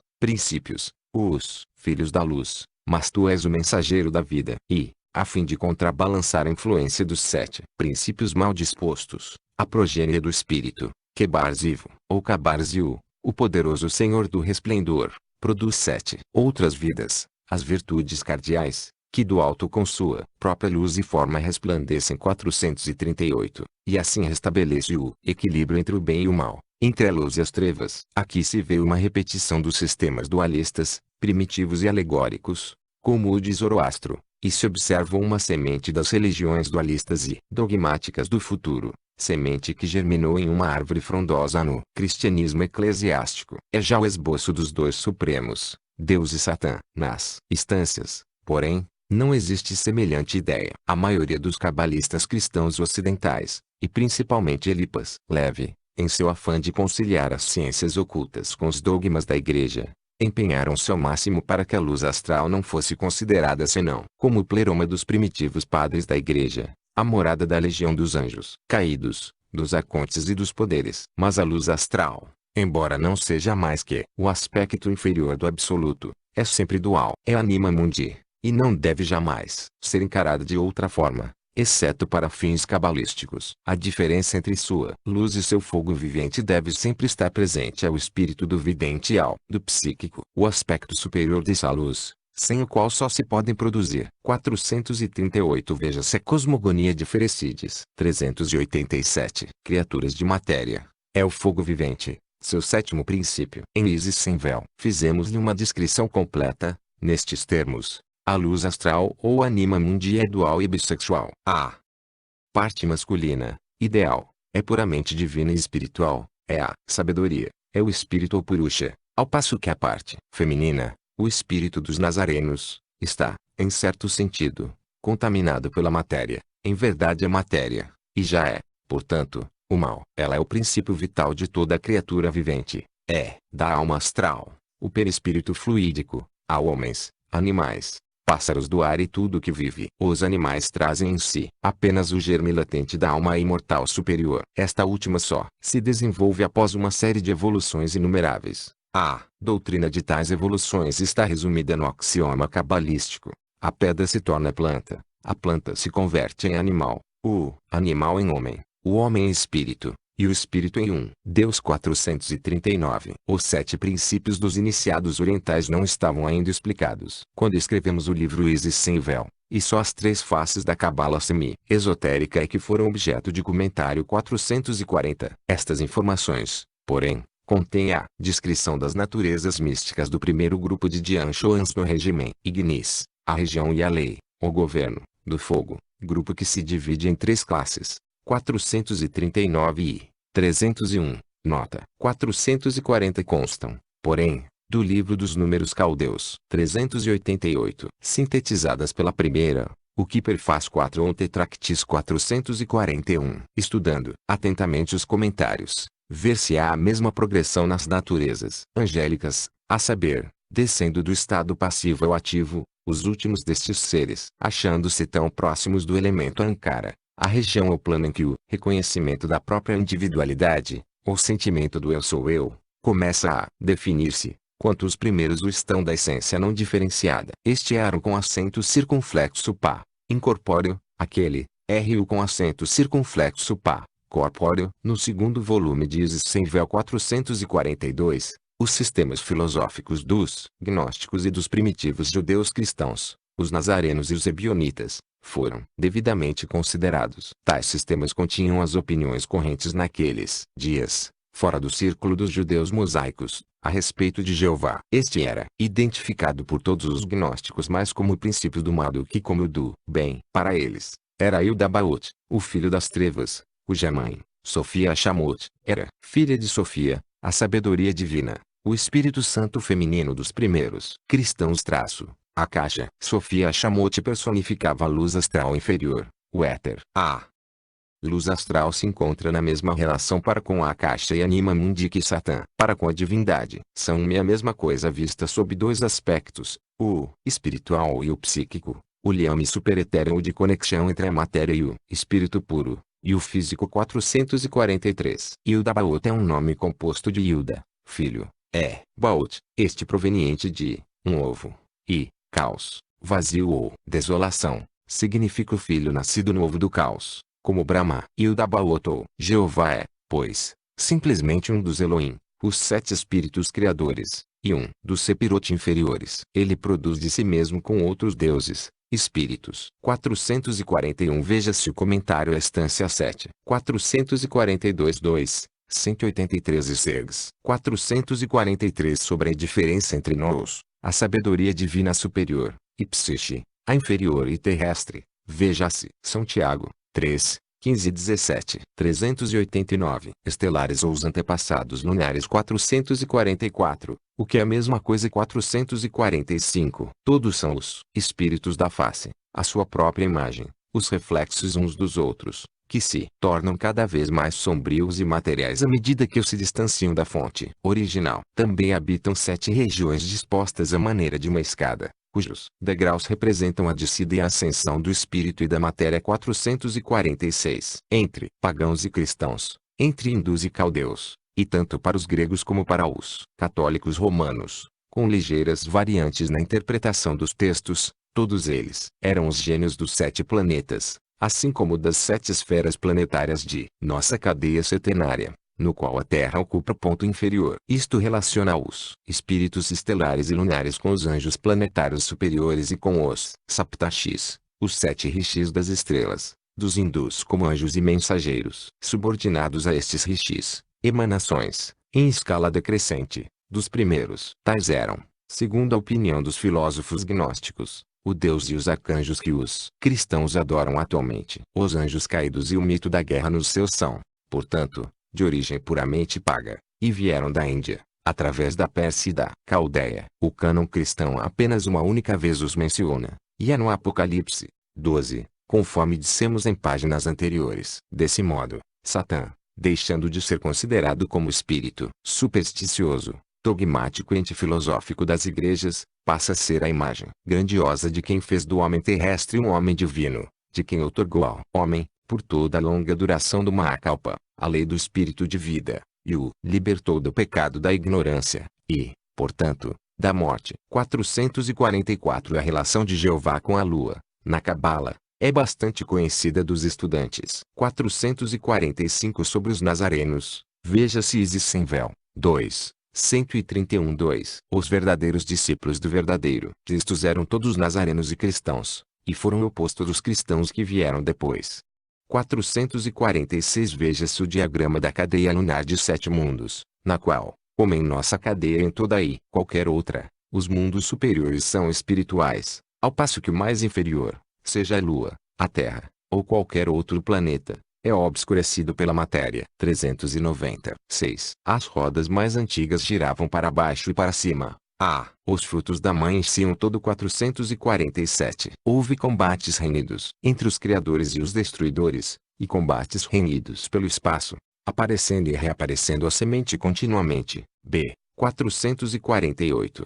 Speaker 1: os filhos da luz, mas tu és o mensageiro da vida. E, a fim de contrabalançar a influência dos 7 princípios mal dispostos, a progênie do espírito, Quebarzivo, ou Cabarziu, o poderoso Senhor do Resplendor, produz 7 outras vidas, as virtudes cardeais, que do alto com sua própria luz e forma resplandecem. 438, e assim restabelece o equilíbrio entre o bem e o mal, entre a luz e as trevas. Aqui se vê uma repetição dos sistemas dualistas, primitivos e alegóricos, como o de Zoroastro, e se observa uma semente das religiões dualistas e dogmáticas do futuro, semente que germinou em uma árvore frondosa no cristianismo eclesiástico. É já o esboço dos dois supremos, Deus e Satã. Nas instâncias, porém, não existe semelhante ideia. A maioria dos cabalistas cristãos ocidentais, e principalmente Elipas, Leve, em seu afã de conciliar as ciências ocultas com os dogmas da Igreja, empenharam-se ao máximo para que a luz astral não fosse considerada senão como o pleroma dos primitivos padres da Igreja, a morada da legião dos anjos caídos, dos arcontes e dos poderes. Mas a luz astral, embora não seja mais que o aspecto inferior do absoluto, é sempre dual. É anima mundi, e não deve jamais ser encarada de outra forma, exceto para fins cabalísticos. A diferença entre sua luz e seu fogo vivente deve sempre estar presente ao espírito do vidente e ao do psíquico, o aspecto superior dessa luz, sem o qual só se podem produzir. 438 Veja-se a cosmogonia de Ferecides. 387 Criaturas de matéria. É o fogo vivente, seu 7º princípio. Em Isis sem véu, fizemos-lhe uma descrição completa, nestes termos. A luz astral ou anima mundi é dual e bissexual. A parte masculina, ideal, é puramente divina e espiritual, é a sabedoria, é o espírito ou purusha, ao passo que a parte feminina, O espírito dos nazarenos está, em certo sentido, contaminado pela matéria. Em verdade é matéria, e já é, portanto, o mal. Ela é o princípio vital de toda criatura vivente. É, da alma astral, o perispírito fluídico, a homens, animais, pássaros do ar e tudo que vive. Os animais trazem em si apenas o germe latente da alma imortal superior. Esta última só se desenvolve após uma série de evoluções inumeráveis. A doutrina de tais evoluções está resumida no axioma cabalístico. A pedra se torna planta, a planta se converte em animal, o animal em homem, o homem em espírito, e o espírito em um. Deus 439. Os 7 princípios dos iniciados orientais não estavam ainda explicados quando escrevemos o livro Isis sem véu, e só as 3 faces da cabala semi-esotérica é que foram objeto de comentário 440. Estas informações, porém, contém a descrição das naturezas místicas do primeiro grupo de Dian-Shoans no regime Ignis, a região e a lei, o governo, do fogo, grupo que se divide em 3 classes, 439 e 301, nota 440 constam, porém, do livro dos números caldeus 388, sintetizadas pela primeira, o que perfaz 4 on Tetractis 441. Estudando atentamente os comentários, ver-se-á a mesma progressão nas naturezas angélicas, a saber, descendo do estado passivo ao ativo, os últimos destes seres, achando-se tão próximos do elemento Ankara, a região ou plano em que o reconhecimento da própria individualidade, ou sentimento do eu sou eu, começa a definir-se, quanto os primeiros o estão da essência não diferenciada. Este era com acento circunflexo pá, incorpóreo, aquele, RU com acento circunflexo pá, corpóreo. No segundo volume de Isis sem véu 442, os sistemas filosóficos dos gnósticos e dos primitivos judeus cristãos, os nazarenos e os ebionitas, foram devidamente considerados. Tais sistemas continham as opiniões correntes naqueles dias, fora do círculo dos judeus mosaicos, a respeito de Jeová. Este era identificado por todos os gnósticos mais como o princípio do mal do que como o do bem. Para eles, era Ildabaoth, o filho das trevas, cuja mãe, Sofia Shammot, era filha de Sofia, a sabedoria divina, o Espírito Santo feminino dos primeiros cristãos. A caixa. Sofia Shammot personificava a luz astral inferior, o éter. A luz astral se encontra na mesma relação para com a caixa e anima mundi que Satã para com a divindade. São a mesma coisa vista sob 2 aspectos, o espiritual e o psíquico, o liame superetéreo de conexão entre a matéria e o espírito puro, e o físico. 443. Ildabaoth é um nome composto de Ilda, filho, Baoth, este proveniente de um ovo, e caos, vazio ou desolação, significa o filho nascido no ovo do caos, como Brahma. Ildabaoth ou Jeová é, pois, simplesmente um dos Elohim, os 7 espíritos criadores, e um dos Sepirot inferiores. Ele produz de si mesmo com outros deuses, espíritos. 441. Veja-se o comentário à estância 7. 442 2. 183 e Segs. 443 sobre a diferença entre nós, a sabedoria divina superior, e psiche, a inferior e terrestre. Veja-se São Tiago, 3, 15 e 17. 389. Estelares ou os antepassados lunares. 444. O que é a mesma coisa. 445. Todos são os espíritos da face, a sua própria imagem, os reflexos uns dos outros, que se tornam cada vez mais sombrios e materiais à medida que se distanciam da fonte original. Também habitam 7 regiões dispostas à maneira de uma escada, cujos degraus representam a descida e a ascensão do espírito e da matéria. 446. Entre pagãos e cristãos, entre hindus e caldeus, e tanto para os gregos como para os católicos romanos, com ligeiras variantes na interpretação dos textos, todos eles eram os gênios dos 7 planetas, assim como das 7 esferas planetárias de nossa cadeia setenária, no qual a Terra ocupa ponto inferior. Isto relaciona os espíritos estelares e lunares com os anjos planetários superiores e com os Saptashis, os 7 rishis das estrelas, dos hindus como anjos e mensageiros. Subordinados a estes rishis, emanações, em escala decrescente, dos primeiros. Tais eram, segundo a opinião dos filósofos gnósticos, o Deus e os arcanjos que os cristãos adoram atualmente. Os anjos caídos e o mito da guerra nos seus são, portanto, de origem puramente paga, e vieram da Índia, através da Pérsia e da Caldeia. O cânon cristão apenas uma única vez os menciona, e é no Apocalipse 12, conforme dissemos em páginas anteriores. Desse modo, Satã, deixando de ser considerado como espírito supersticioso, dogmático e antifilosófico das igrejas, passa a ser a imagem grandiosa de quem fez do homem terrestre um homem divino, de quem outorgou ao homem, por toda a longa duração do Mahakalpa, a lei do espírito de vida, e o libertou do pecado da ignorância, e, portanto, da morte. 444 A relação de Jeová com a lua, na Cabala, é bastante conhecida dos estudantes. 445 Sobre os nazarenos, veja-se Isis sem véu. 2. 131-2 Os verdadeiros discípulos do verdadeiro Cristo eram todos nazarenos e cristãos, e foram o oposto dos cristãos que vieram depois. 446 Veja-se o diagrama da cadeia lunar de 7 mundos, na qual, como em nossa cadeia em toda e qualquer outra, os mundos superiores são espirituais, ao passo que o mais inferior, seja a Lua, a Terra, ou qualquer outro planeta, é obscurecido pela matéria. 396 As rodas mais antigas giravam para baixo e para cima. Os frutos da mãe enchiam todo. 447 Houve combates renhidos entre os criadores e os destruidores, e combates renhidos pelo espaço, aparecendo e reaparecendo a semente continuamente. 448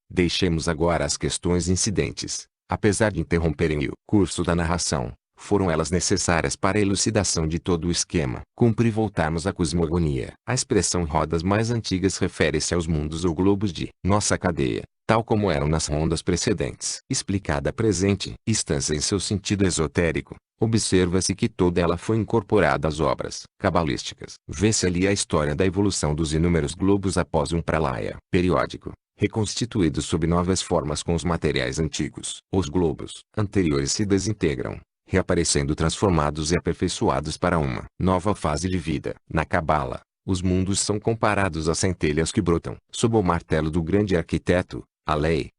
Speaker 1: Deixemos agora as questões incidentes. Apesar de interromperem o curso da narração, foram elas necessárias para a elucidação de todo o esquema. Cumpre voltarmos à cosmogonia. A expressão rodas mais antigas refere-se aos mundos ou globos de nossa cadeia, tal como eram nas rondas precedentes. Explicada a presente instância em seu sentido esotérico, observa-se que toda ela foi incorporada às obras cabalísticas. Vê-se ali a história da evolução dos inúmeros globos após um pralaya periódico, reconstituídos sob novas formas com os materiais antigos. Os globos anteriores se desintegram, reaparecendo transformados e aperfeiçoados para uma nova fase de vida. Na Cabala, os mundos são comparados a centelhas que brotam sob o martelo do grande arquiteto, a lei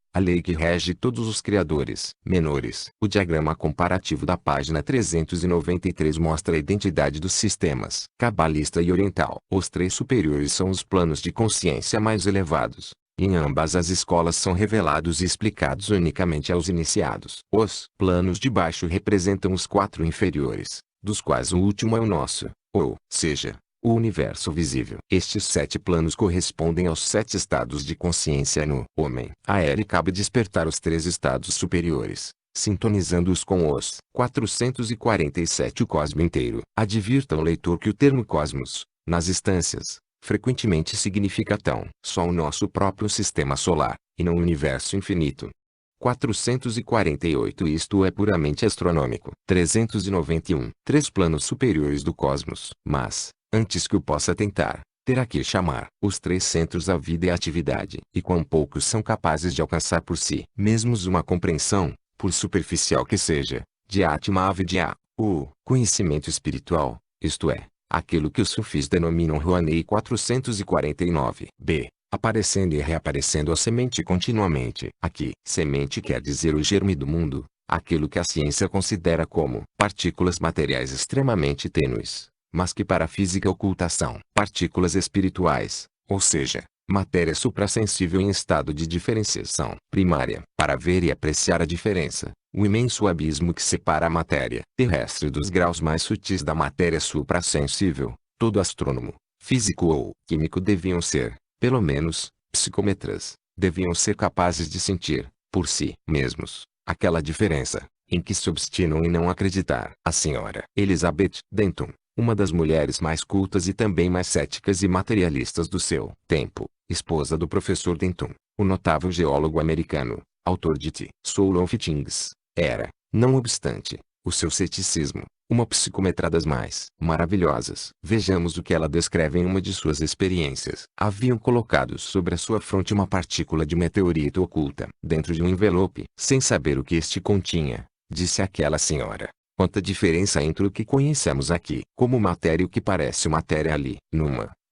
Speaker 1: que rege todos os criadores menores. O diagrama comparativo da página 393 mostra a identidade dos sistemas cabalista e oriental. Os 3 superiores são os planos de consciência mais elevados. Em ambas as escolas são revelados e explicados unicamente aos iniciados. Os planos de baixo representam os 4 inferiores, dos quais o último é o nosso, ou seja, o universo visível. Estes 7 planos correspondem aos 7 estados de consciência no homem. A ele cabe despertar os 3 estados superiores, sintonizando-os com os 447 O cosmo inteiro. Advirta ao leitor que o termo cosmos, nas instâncias, frequentemente significa só o nosso próprio sistema solar, e não o universo infinito. 448 Isto é puramente astronômico. 391 3 planos superiores do cosmos. Mas, antes que o possa tentar, terá que chamar os 3 centros a vida e a atividade. E quão poucos são capazes de alcançar por si mesmos uma compreensão, por superficial que seja, de Atma Avidya, o conhecimento espiritual, isto é, aquilo que os sufis denominam Rouhani. 449 Aparecendo e reaparecendo a semente continuamente. Aqui, semente quer dizer o germe do mundo, aquilo que a ciência considera como partículas materiais extremamente tênues, mas que para a física oculta são partículas espirituais, ou seja, matéria suprassensível em estado de diferenciação primária. Para ver e apreciar a diferença, o imenso abismo que separa a matéria terrestre dos graus mais sutis da matéria suprassensível, todo astrônomo, físico ou químico deviam ser, pelo menos, psicometras, deviam ser capazes de sentir, por si mesmos, aquela diferença, em que se obstinam em não acreditar. A senhora Elizabeth Denton, uma das mulheres mais cultas e também mais céticas e materialistas do seu tempo, esposa do professor Denton, o notável geólogo americano, autor de The Soul of Things, era, não obstante, o seu ceticismo, uma psicometra das mais maravilhosas. Vejamos o que ela descreve em uma de suas experiências. Haviam colocado sobre a sua fronte uma partícula de meteorito oculta dentro de um envelope. Sem saber o que este continha, disse aquela senhora: quanta diferença entre o que conhecemos aqui como matéria e o que parece matéria ali.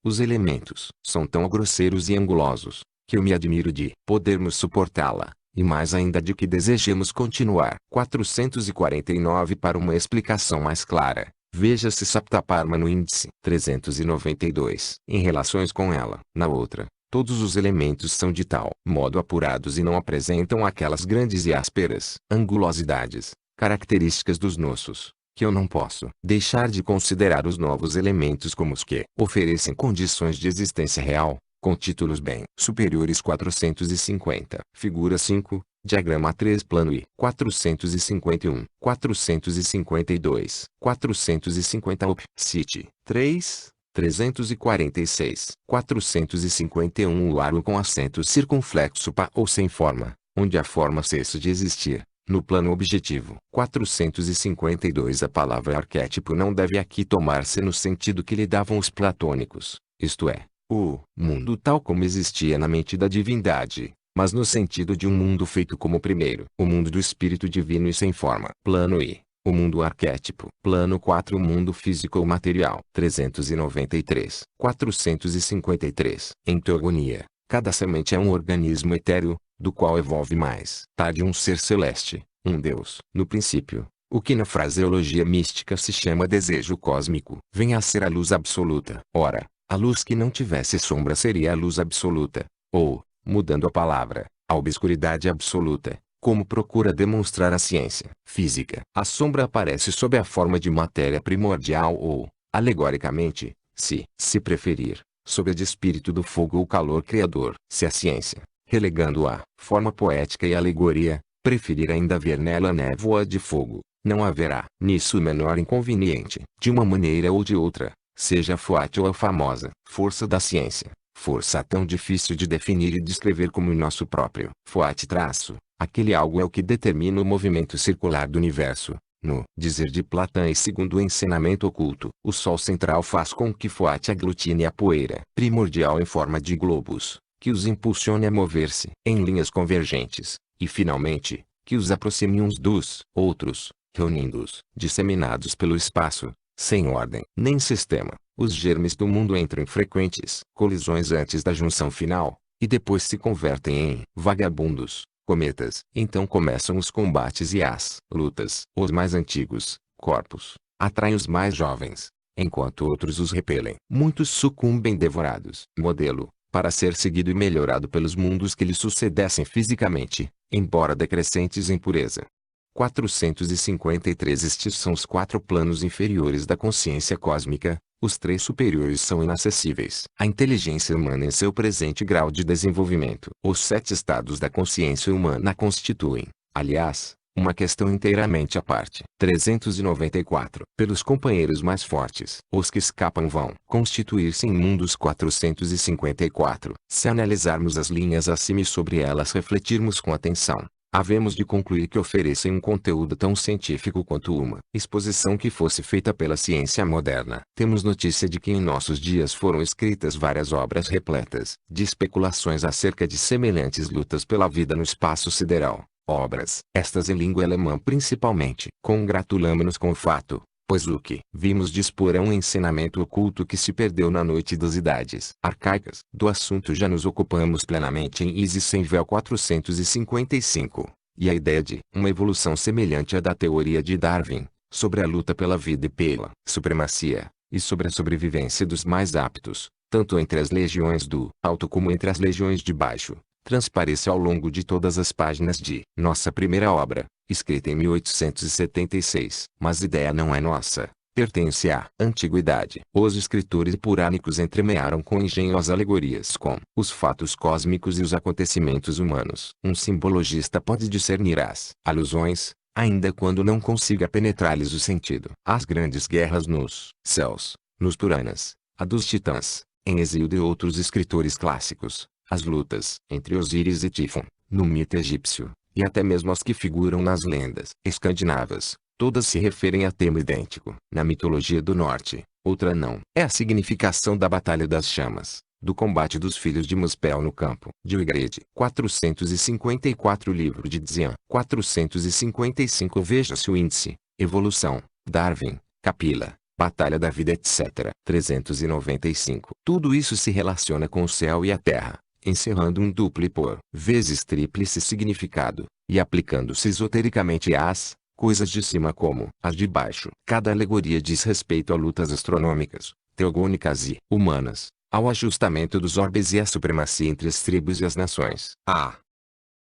Speaker 1: Os elementos são tão grosseiros e angulosos, que eu me admiro de podermos suportá-la, e mais ainda de que desejemos continuar. 449 Para uma explicação mais clara, veja-se Saptaparma no índice 392. Em relações com ela, na outra, Todos os elementos são de tal modo apurados e não apresentam aquelas grandes e ásperas angulosidades, características dos nossos, que eu não posso deixar de considerar os novos elementos como os que oferecem condições de existência real, com títulos bem superiores. 450. Figura 5, diagrama 3 plano I. 451, 452, 450 op. City 3. 346, 451 o aro com acento circunflexo pa ou sem forma, onde a forma cessa de existir, no plano objetivo. 452 a palavra arquétipo não deve aqui tomar-se no sentido que lhe davam os platônicos, isto é, o mundo tal como existia na mente da divindade, mas no sentido de um mundo feito como o primeiro, o mundo do espírito divino e sem forma. Plano I. O mundo arquétipo. Plano 4 o mundo físico ou material. 393. 453. Em teogonia, cada semente é um organismo etéreo, do qual evolve mais tarde um ser celeste, um Deus. No princípio, o que na fraseologia mística se chama desejo cósmico, vem a ser a luz absoluta. Ora, a luz que não tivesse sombra seria a luz absoluta, ou, mudando a palavra, a obscuridade absoluta. Como procura demonstrar a ciência física, a sombra aparece sob a forma de matéria primordial ou, alegoricamente, se preferir, sob a de espírito do fogo ou calor criador. Se a ciência, relegando a forma poética e alegoria, preferir ainda ver nela névoa de fogo, não haverá nisso o menor inconveniente. De uma maneira ou de outra, seja a forte ou a famosa força da ciência, força tão difícil de definir e descrever como o nosso próprio forte traço. Aquele algo é o que determina o movimento circular do universo. No dizer de Platão e segundo o ensinamento oculto, o Sol central faz com que Foate aglutine a poeira primordial em forma de globos, que os impulsione a mover-se em linhas convergentes, e finalmente, que os aproxime uns dos outros, reunindo-os, disseminados pelo espaço, sem ordem nem sistema. Os germes do mundo entram em frequentes colisões antes da junção final, e depois se convertem em vagabundos. Cometas. Então começam os combates e as lutas. Os mais antigos corpos atraem os mais jovens, enquanto outros os repelem. Muitos sucumbem devorados. Modelo, para ser seguido e melhorado pelos mundos que lhe sucedessem fisicamente, embora decrescentes em pureza. 453 Estes são os 4 planos inferiores da consciência cósmica. Os 3 superiores são inacessíveis à inteligência humana em seu presente grau de desenvolvimento. Os 7 estados da consciência humana constituem, aliás, uma questão inteiramente à parte. 394. Pelos companheiros mais fortes, os que escapam vão constituir-se em mundos. 454. Se analisarmos as linhas acima e sobre elas refletirmos com atenção, havemos de concluir que oferecem um conteúdo tão científico quanto uma exposição que fosse feita pela ciência moderna. Temos notícia de que em nossos dias foram escritas várias obras repletas de especulações acerca de semelhantes lutas pela vida no espaço sideral. Obras, estas em língua alemã principalmente. Congratulamo-nos com o fato, pois o que vimos dispor é um ensinamento oculto que se perdeu na noite das idades arcaicas. Do assunto já nos ocupamos plenamente em Isis sem véu 455, e a ideia de uma evolução semelhante à da teoria de Darwin, sobre a luta pela vida e pela supremacia, e sobre a sobrevivência dos mais aptos, tanto entre as legiões do alto como entre as legiões de baixo, transparece ao longo de todas as páginas de nossa primeira obra, escrita em 1876. Mas a ideia não é nossa, pertence à antiguidade. Os escritores purânicos entremearam com engenho as alegorias com os fatos cósmicos e os acontecimentos humanos. Um simbologista pode discernir as alusões, ainda quando não consiga penetrar-lhes o sentido. As grandes guerras nos céus, nos Puranas, a dos titãs, em Hesíodo e outros escritores clássicos, as lutas entre Osíris e Tifon, no mito egípcio, e até mesmo as que figuram nas lendas escandinavas, todas se referem a tema idêntico. Na mitologia do norte, outra não. É a significação da Batalha das Chamas, do combate dos filhos de Muspel no campo de Uigred. 454 Livro de Dzyan. 455 Veja-se o índice, evolução, Darwin, Capila, Batalha da Vida etc. 395. Tudo isso se relaciona com o céu e a terra, encerrando um duplo e por vezes tríplice significado, e aplicando-se esotericamente às coisas de cima como as de baixo. Cada alegoria diz respeito a lutas astronômicas, teogônicas e humanas, ao ajustamento dos orbes e à supremacia entre as tribos e as nações. A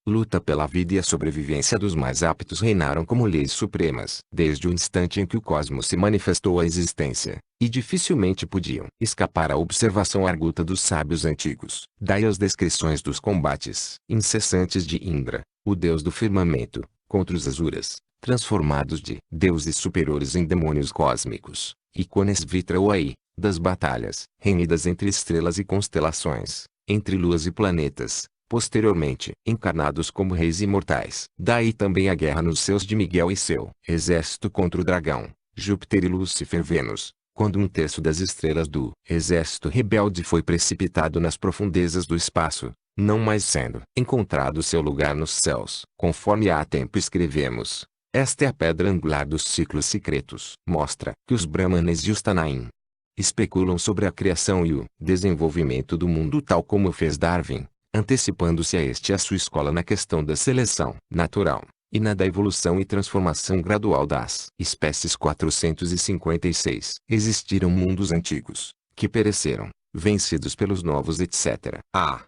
Speaker 1: luta pela vida e a sobrevivência dos mais aptos reinaram como leis supremas desde o instante em que o cosmos se manifestou à existência, e dificilmente podiam escapar à observação arguta dos sábios antigos. Daí as descrições dos combates incessantes de Indra, o deus do firmamento, contra os Asuras, transformados de deuses superiores em demônios cósmicos, e Conesvitra-Uai, das batalhas renhidas entre estrelas e constelações, entre luas e planetas, posteriormente encarnados como reis imortais. Daí também a guerra nos seus de Miguel e seu exército contra o dragão, Júpiter e Lúcifer Vênus, quando um terço das estrelas do exército rebelde foi precipitado nas profundezas do espaço, não mais sendo encontrado seu lugar nos céus. Conforme há tempo escrevemos, esta é a pedra angular dos ciclos secretos. Mostra que os Brahmanes e os Tanaim especulam sobre a criação e o desenvolvimento do mundo tal como fez Darwin, antecipando-se a este e a sua escola na questão da seleção natural, e na da evolução e transformação gradual das espécies. 456. Existiram mundos antigos, que pereceram, vencidos pelos novos etc. A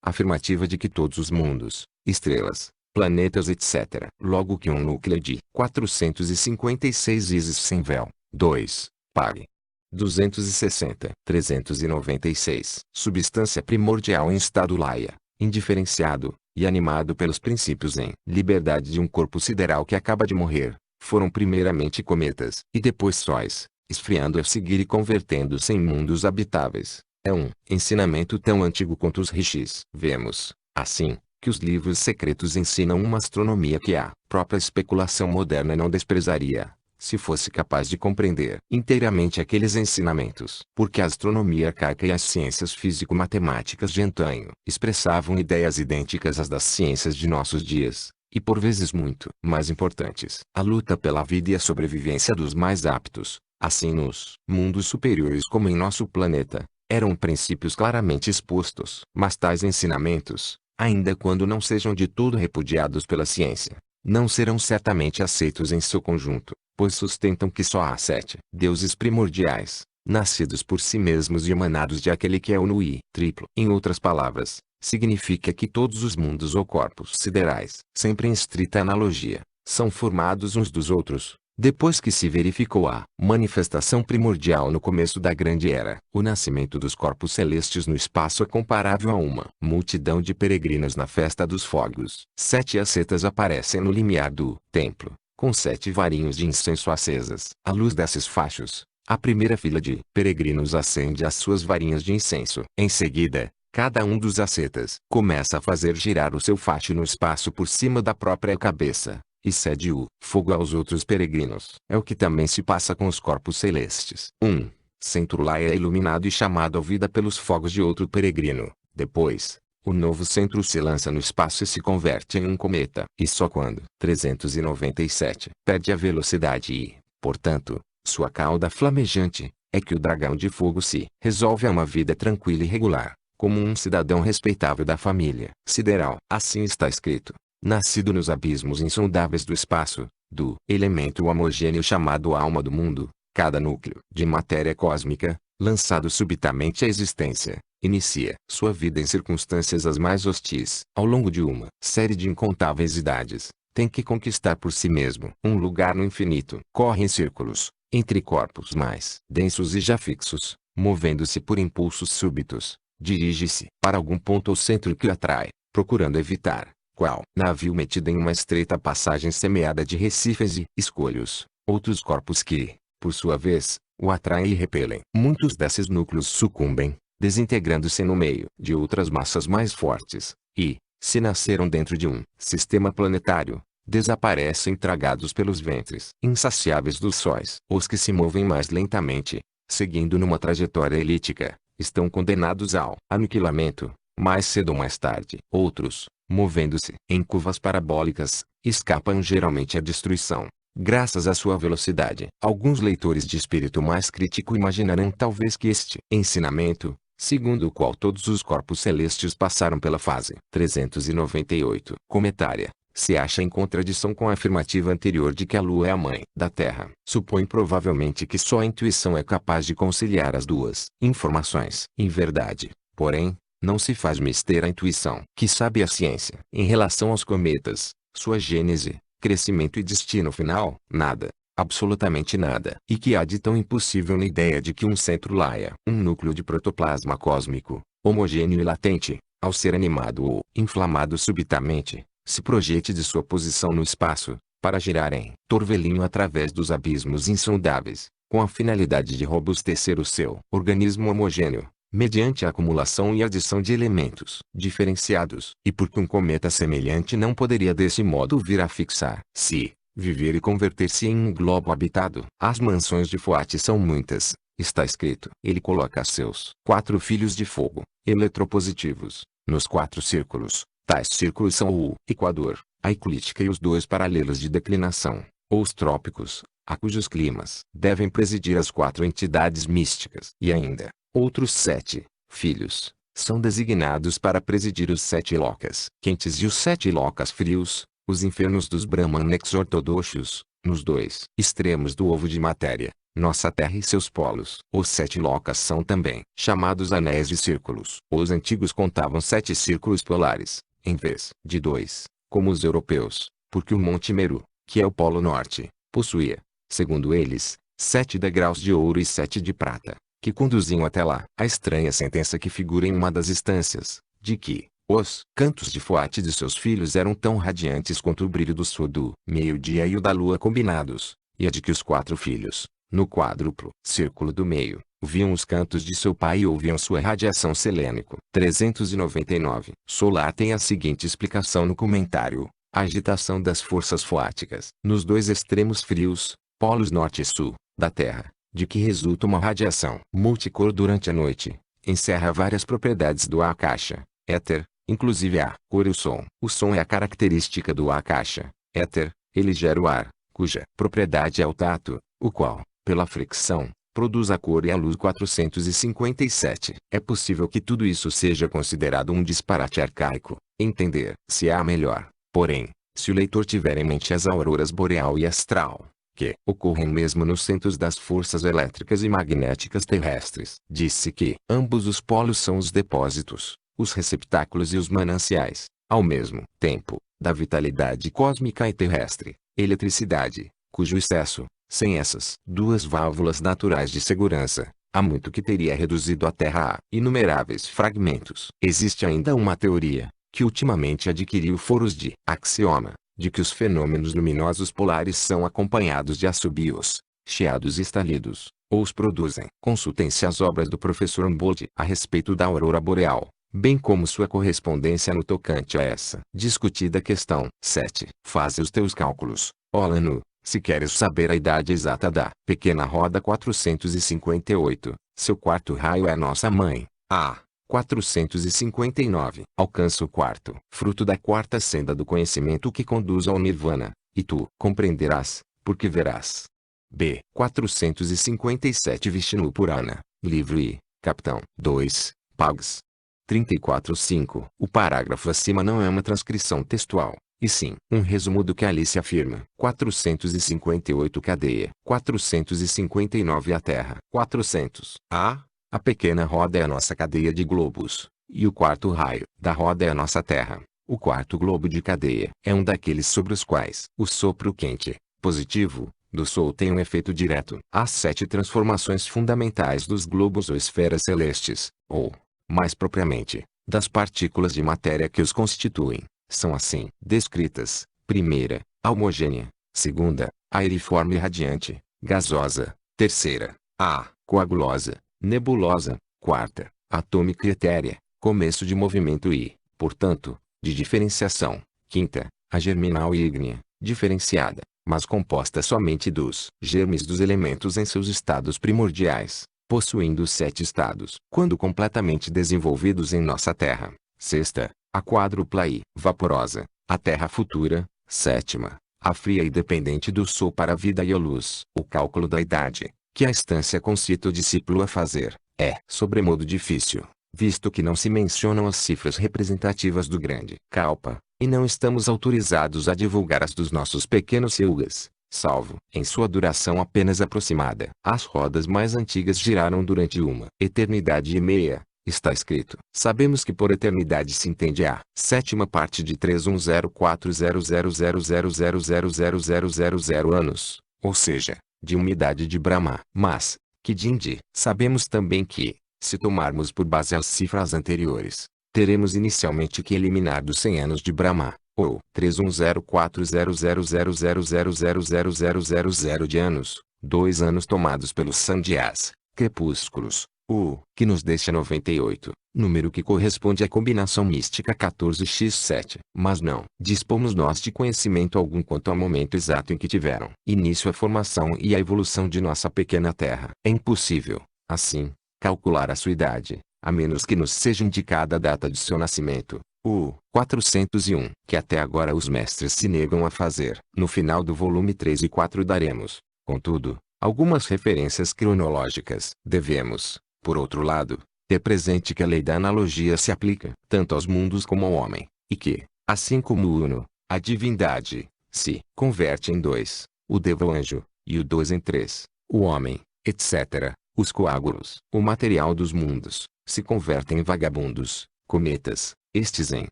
Speaker 1: afirmativa de que todos os mundos, estrelas, planetas etc. Logo que um núcleo de 456 ísis sem véu. 2. Pag. 260. 396. Substância primordial em estado laia, indiferenciado, e animado pelos princípios em liberdade de um corpo sideral que acaba de morrer, foram primeiramente cometas, e depois sóis, esfriando a seguir e convertendo-se em mundos habitáveis. É um ensinamento tão antigo quanto os rishis. Vemos, assim, que os livros secretos ensinam uma astronomia que a própria especulação moderna não desprezaria, se fosse capaz de compreender inteiramente aqueles ensinamentos. Porque a astronomia arcaica e as ciências físico-matemáticas de antanho expressavam ideias idênticas às das ciências de nossos dias, e por vezes muito mais importantes. A luta pela vida e a sobrevivência dos mais aptos, assim nos mundos superiores como em nosso planeta, eram princípios claramente expostos. Mas tais ensinamentos, ainda quando não sejam de todo repudiados pela ciência, não serão certamente aceitos em seu conjunto, pois sustentam que só há 7 deuses primordiais, nascidos por si mesmos e emanados de aquele que é uno e triplo. Em outras palavras, significa que todos os mundos ou corpos siderais, sempre em estrita analogia, são formados uns dos outros, depois que se verificou a manifestação primordial no começo da Grande Era. O nascimento dos corpos celestes no espaço é comparável a uma multidão de peregrinos na festa dos fogos. 7 ascetas aparecem no limiar do templo, com 7 varinhos de incenso acesas. À luz desses fachos, a primeira fila de peregrinos acende as suas varinhas de incenso. Em seguida, cada um dos ascetas começa a fazer girar o seu facho no espaço por cima da própria cabeça, e cede o fogo aos outros peregrinos. É o que também se passa com os corpos celestes. Um centro lá é iluminado e chamado à vida pelos fogos de outro peregrino. Depois, o novo centro se lança no espaço e se converte em um cometa. E só quando 397 perde a velocidade e, portanto, sua cauda flamejante, é que o dragão de fogo se resolve a uma vida tranquila e regular, como um cidadão respeitável da família sideral. Assim está escrito: nascido nos abismos insondáveis do espaço, do elemento homogêneo chamado alma do mundo, cada núcleo de matéria cósmica, lançado subitamente à existência, inicia sua vida em circunstâncias as mais hostis. Ao longo de uma série de incontáveis idades, tem que conquistar por si mesmo um lugar no infinito. Corre em círculos, entre corpos mais densos e já fixos, movendo-se por impulsos súbitos, dirige-se para algum ponto ou centro que o atrai, procurando evitar, qual navio metido em uma estreita passagem semeada de recifes e escolhos, outros corpos que, por sua vez, o atraem e repelem. Muitos desses núcleos sucumbem, desintegrando-se no meio de outras massas mais fortes, e, se nasceram dentro de um sistema planetário, desaparecem tragados pelos ventres insaciáveis dos sóis. Os que se movem mais lentamente, seguindo numa trajetória elíptica, estão condenados ao aniquilamento, mais cedo ou mais tarde. Outros, movendo-se em curvas parabólicas, escapam geralmente à destruição, graças à sua velocidade. Alguns leitores de espírito mais crítico imaginarão talvez que este ensinamento, segundo o qual todos os corpos celestes passaram pela fase 398 cometária, se acha em contradição com a afirmativa anterior de que a Lua é a mãe da Terra. Supõe provavelmente que só a intuição é capaz de conciliar as duas informações. Em verdade, porém, não se faz mister a intuição. Que sabe a ciência? Em relação aos cometas, sua gênese, crescimento e destino final? Nada. Absolutamente nada. E que há de tão impossível na ideia de que um centro laia, um núcleo de protoplasma cósmico, homogêneo e latente, ao ser animado ou inflamado subitamente, se projete de sua posição no espaço, para girar em torvelinho através dos abismos insondáveis, com a finalidade de robustecer o seu organismo homogêneo, mediante a acumulação e adição de elementos diferenciados. E porque um cometa semelhante não poderia desse modo vir a fixar-se, viver e converter-se em um globo habitado. As mansões de Foate são muitas, está escrito. Ele coloca seus 4 filhos de fogo, eletropositivos, nos 4 círculos. Tais círculos são o Equador, a eclíptica e os 2 paralelos de declinação, ou os trópicos, a cujos climas devem presidir as 4 entidades místicas. E ainda, outros 7 filhos são designados para presidir os 7 locas quentes e os 7 locas frios, os infernos dos Brahmanex ortodoxos, nos 2 extremos do ovo de matéria, nossa Terra e seus polos. Os 7 locas são também chamados anéis de círculos. Os antigos contavam 7 círculos polares, em vez de 2, como os europeus, porque o Monte Meru, que é o Polo Norte, possuía, segundo eles, 7 degraus de ouro e 7 de prata, que conduziam até lá. A estranha sentença que figura em uma das instâncias, de que os cantos de Foate de seus filhos eram tão radiantes quanto o brilho do sol do meio-dia e o da lua combinados, e a de que os 4 filhos, no quádruplo círculo do meio, viam os cantos de seu pai e ouviam sua radiação selênico. 399. Solar tem a seguinte explicação no comentário: a agitação das forças foáticas nos 2 extremos frios, polos norte e sul, da Terra, de que resulta uma radiação multicor durante a noite, encerra várias propriedades do Akasha, éter, inclusive a cor e o som. O som é a característica do Akasha, éter, ele gera o ar, cuja propriedade é o tato, o qual, pela fricção, produz a cor e a luz. 457. É possível que tudo isso seja considerado um disparate arcaico, entender-se a melhor, porém, se o leitor tiver em mente as auroras boreal e astral, que ocorrem mesmo nos centros das forças elétricas e magnéticas terrestres. Disse que ambos os polos são os depósitos, os receptáculos e os mananciais, ao mesmo tempo, da vitalidade cósmica e terrestre, eletricidade, cujo excesso, sem essas 2 válvulas naturais de segurança, há muito que teria reduzido a Terra a inumeráveis fragmentos. Existe ainda uma teoria, que ultimamente adquiriu foros de axioma, de que os fenômenos luminosos polares são acompanhados de assobios, chiados e estalidos, ou os produzem. Consultem-se as obras do professor Humboldt a respeito da aurora boreal, bem como sua correspondência no tocante a essa discutida questão. 7. Faze os teus cálculos, ó Lanu, se queres saber a idade exata da pequena roda. 458. Seu quarto raio é nossa mãe, a 459. Alcança o quarto fruto da quarta senda do conhecimento que conduz ao Nirvana, e tu compreenderás, porque verás. B. 457. Vishnu Purana, livro I, capitão 2, Pags 34.5. O parágrafo acima não é uma transcrição textual, e sim um resumo do que ali se afirma. 458. Cadeia. 459. A Terra. 400. A pequena roda é a nossa cadeia de globos, e o quarto raio da roda é a nossa Terra. O quarto globo de cadeia é um daqueles sobre os quais o sopro quente, positivo, do Sol tem um efeito direto. As 7 transformações fundamentais dos globos ou esferas celestes, ou, mais propriamente, das partículas de matéria que os constituem, são assim descritas: primeira, a homogênea; segunda, a aeriforme e radiante, gasosa; terceira, a coagulosa, nebulosa; quarta, atômica e etérea, começo de movimento e, portanto, de diferenciação; quinta, a germinal e ígnea, diferenciada, mas composta somente dos germes dos elementos em seus estados primordiais, possuindo 7 estados quando completamente desenvolvidos em nossa Terra. Sexta, a quádrupla e vaporosa, a Terra futura. Sétima, a fria e dependente do Sol para a vida e a luz. O cálculo da idade, que a instância concita o discípulo a fazer, é sobremodo difícil, visto que não se mencionam as cifras representativas do grande Kalpa, e não estamos autorizados a divulgar as dos nossos pequenos yugas, salvo, em sua duração apenas aproximada. As rodas mais antigas giraram durante uma eternidade e meia. Está escrito. Sabemos que por eternidade se entende a sétima parte de 3104000000000000 anos, ou seja, de uma idade de Brahma. Mas, que Dindi, sabemos também que, se tomarmos por base as cifras anteriores, teremos inicialmente que eliminar dos 100 anos de Brahma, ou 31040000000000 de anos, 2 anos tomados pelos Sandhyas, crepúsculos, o que nos deixa 98, número que corresponde à combinação mística 14x7. Mas não dispomos nós de conhecimento algum quanto ao momento exato em que tiveram início a formação e a evolução de nossa pequena Terra. É impossível, assim, calcular a sua idade, a menos que nos seja indicada a data de seu nascimento, o 401, que até agora os mestres se negam a fazer. No final do volume 3 e 4 daremos, contudo, algumas referências cronológicas. Devemos, por outro lado, ter presente que a lei da analogia se aplica tanto aos mundos como ao homem, e que, assim como o Uno, a divindade, se converte em dois, o Deva o anjo, e o dois em três, o homem, etc. Os coágulos, o material dos mundos, se convertem em vagabundos, cometas, estes em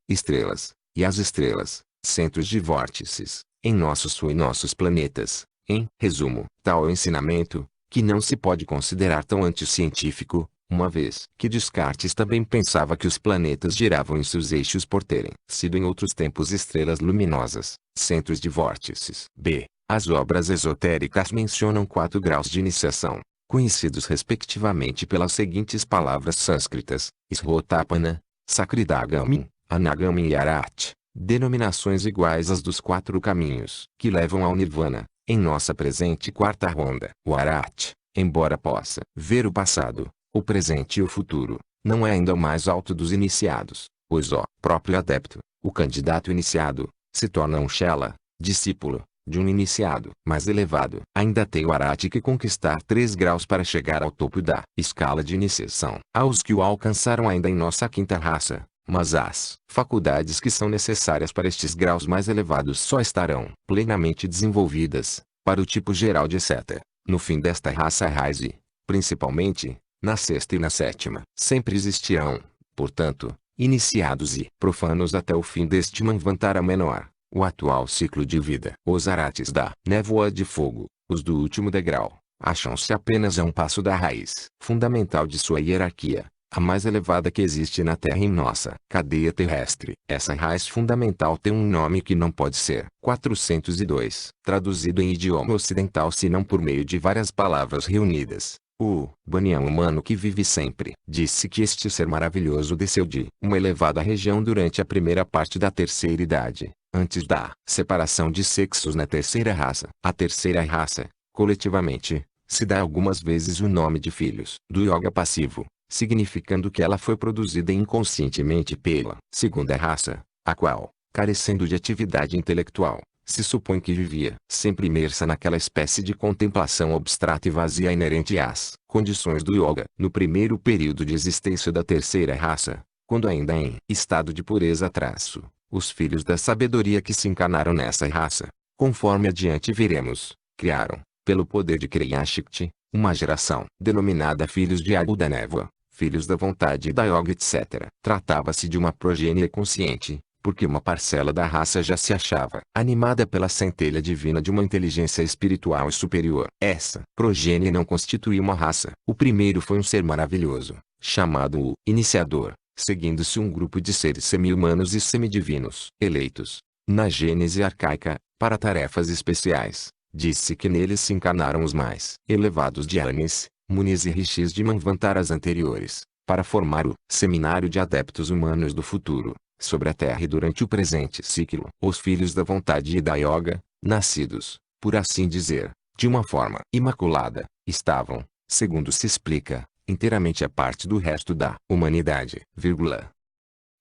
Speaker 1: estrelas, e as estrelas, centros de vórtices, em nossos Sol e nossos planetas. Em resumo, tal é o ensinamento, que não se pode considerar tão anticientífico, uma vez que Descartes também pensava que os planetas giravam em seus eixos por terem sido em outros tempos estrelas luminosas, centros de vórtices. B. As obras esotéricas mencionam 4 graus de iniciação, conhecidos respectivamente pelas seguintes palavras sânscritas: Srotapana, Sakridagami, Anagami e Arhat, denominações iguais às dos 4 caminhos que levam ao Nirvana. Em nossa presente quarta ronda, o Arhat, embora possa ver o passado, o presente e o futuro, não é ainda o mais alto dos iniciados, pois o próprio adepto, o candidato iniciado, se torna um Shela, discípulo, de um iniciado mais elevado. Ainda tem o Arhat que conquistar 3 graus para chegar ao topo da escala de iniciação. Há os que o alcançaram ainda em nossa quinta raça, mas as faculdades que são necessárias para estes graus mais elevados só estarão plenamente desenvolvidas, para o tipo geral de Seta, no fim desta raça Raise, principalmente, na sexta e na sétima. Sempre existirão, portanto, iniciados e profanos até o fim deste Manvantara menor, o atual ciclo de vida. Os Arates da névoa de fogo, os do último degrau, acham-se apenas a um passo da raiz fundamental de sua hierarquia, a mais elevada que existe na Terra em nossa cadeia terrestre. Essa raiz fundamental tem um nome que não pode ser 402, traduzido em idioma ocidental senão por meio de várias palavras reunidas. O Banyan humano que vive sempre disse que este ser maravilhoso desceu de uma elevada região durante a primeira parte da terceira idade, antes da separação de sexos na terceira raça. A terceira raça, coletivamente, se dá algumas vezes o nome de filhos do yoga passivo, significando que ela foi produzida inconscientemente pela segunda raça, a qual, carecendo de atividade intelectual, se supõe que vivia sempre imersa naquela espécie de contemplação abstrata e vazia inerente às condições do yoga. No primeiro período de existência da terceira raça, quando ainda em estado de pureza traço, os filhos da sabedoria que se encarnaram nessa raça, conforme adiante veremos, criaram, pelo poder de Kriyashakti, uma geração denominada filhos de Abu da Névoa, filhos da vontade da yoga etc. Tratava-se de uma progênie consciente, porque uma parcela da raça já se achava animada pela centelha divina de uma inteligência espiritual e superior. Essa progênie não constituía uma raça. O primeiro foi um ser maravilhoso, chamado o Iniciador, seguindo-se um grupo de seres semi-humanos e semidivinos, eleitos, na Gênese arcaica, para tarefas especiais. Disse que neles se encarnaram os mais elevados Dhyanis, Munis e Rishis de Manvantaras anteriores, para formar o seminário de adeptos humanos do futuro, sobre a Terra e durante o presente ciclo. Os filhos da vontade e da yoga, nascidos, por assim dizer, de uma forma imaculada, estavam, segundo se explica, inteiramente à parte do resto da humanidade.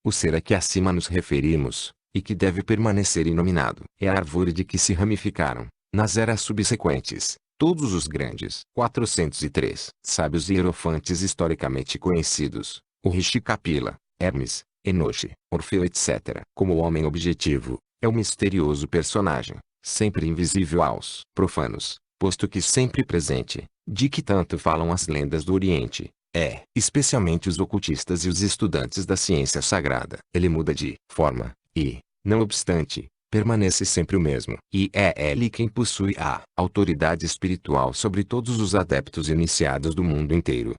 Speaker 1: O ser a que acima nos referimos, e que deve permanecer inominado, é a árvore de que se ramificaram, nas eras subsequentes, todos os grandes 403 sábios e hierofantes historicamente conhecidos, o Rishi Kapila, Hermes, Enoche, Orfeu etc. Como homem objetivo, é um misterioso personagem, sempre invisível aos profanos, posto que sempre presente, de que tanto falam as lendas do Oriente. Especialmente os ocultistas e os estudantes da ciência sagrada. Ele muda de forma, e, não obstante, permanece sempre o mesmo. E é ele quem possui a autoridade espiritual sobre todos os adeptos iniciados do mundo inteiro.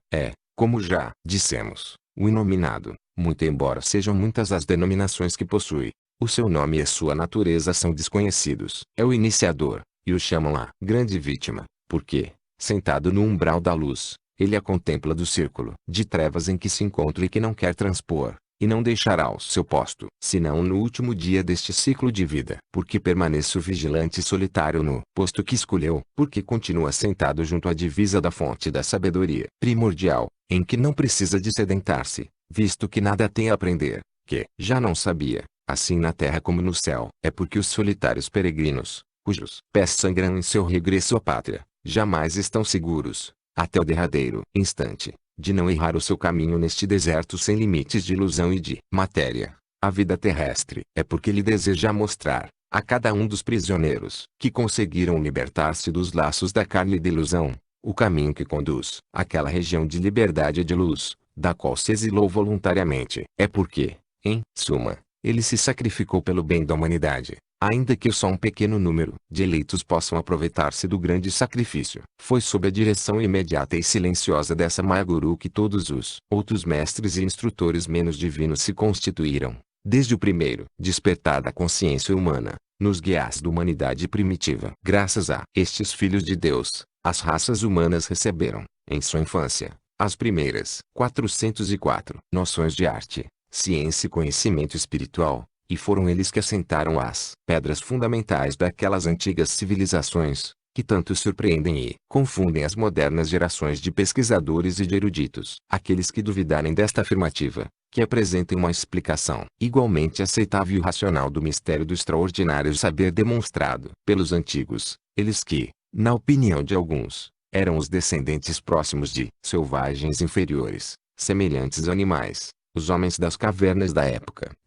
Speaker 1: Como já dissemos, o Inominado, muito embora sejam muitas as denominações que possui, o seu nome e sua natureza são desconhecidos. É o Iniciador, e o chamam a Grande Vítima, porque, sentado no umbral da luz, ele a contempla do círculo de trevas em que se encontra e que não quer transpor, e não deixará o seu posto, senão no último dia deste ciclo de vida. Porque permaneço vigilante e solitário no posto que escolheu, porque continua sentado junto à divisa da fonte da sabedoria primordial, em que não precisa de sedentar-se, visto que nada tem a aprender, que já não sabia, assim na terra como no céu. É porque os solitários peregrinos, cujos pés sangram em seu regresso à pátria, jamais estão seguros, até o derradeiro instante, de não errar o seu caminho neste deserto sem limites de ilusão e de matéria, a vida terrestre. É porque ele deseja mostrar, a cada um dos prisioneiros que conseguiram libertar-se dos laços da carne e da ilusão, o caminho que conduz àquela região de liberdade e de luz, da qual se exilou voluntariamente. É porque, em suma, ele se sacrificou pelo bem da humanidade, ainda que só um pequeno número de eleitos possam aproveitar-se do grande sacrifício. Foi sob a direção imediata e silenciosa dessa Maya Guru que todos os outros mestres e instrutores menos divinos se constituíram, desde o primeiro despertar da consciência humana, nos guias da humanidade primitiva. Graças a estes filhos de Deus, as raças humanas receberam, em sua infância, as primeiras 404 noções de arte, ciência e conhecimento espiritual, e foram eles que assentaram as pedras fundamentais daquelas antigas civilizações, que tanto surpreendem e confundem as modernas gerações de pesquisadores e de eruditos. Aqueles que duvidarem desta afirmativa, que apresentem uma explicação igualmente aceitável e racional do mistério do extraordinário saber demonstrado pelos antigos, eles que, na opinião de alguns, eram os descendentes próximos de selvagens inferiores, semelhantes a animais, os homens das cavernas da época,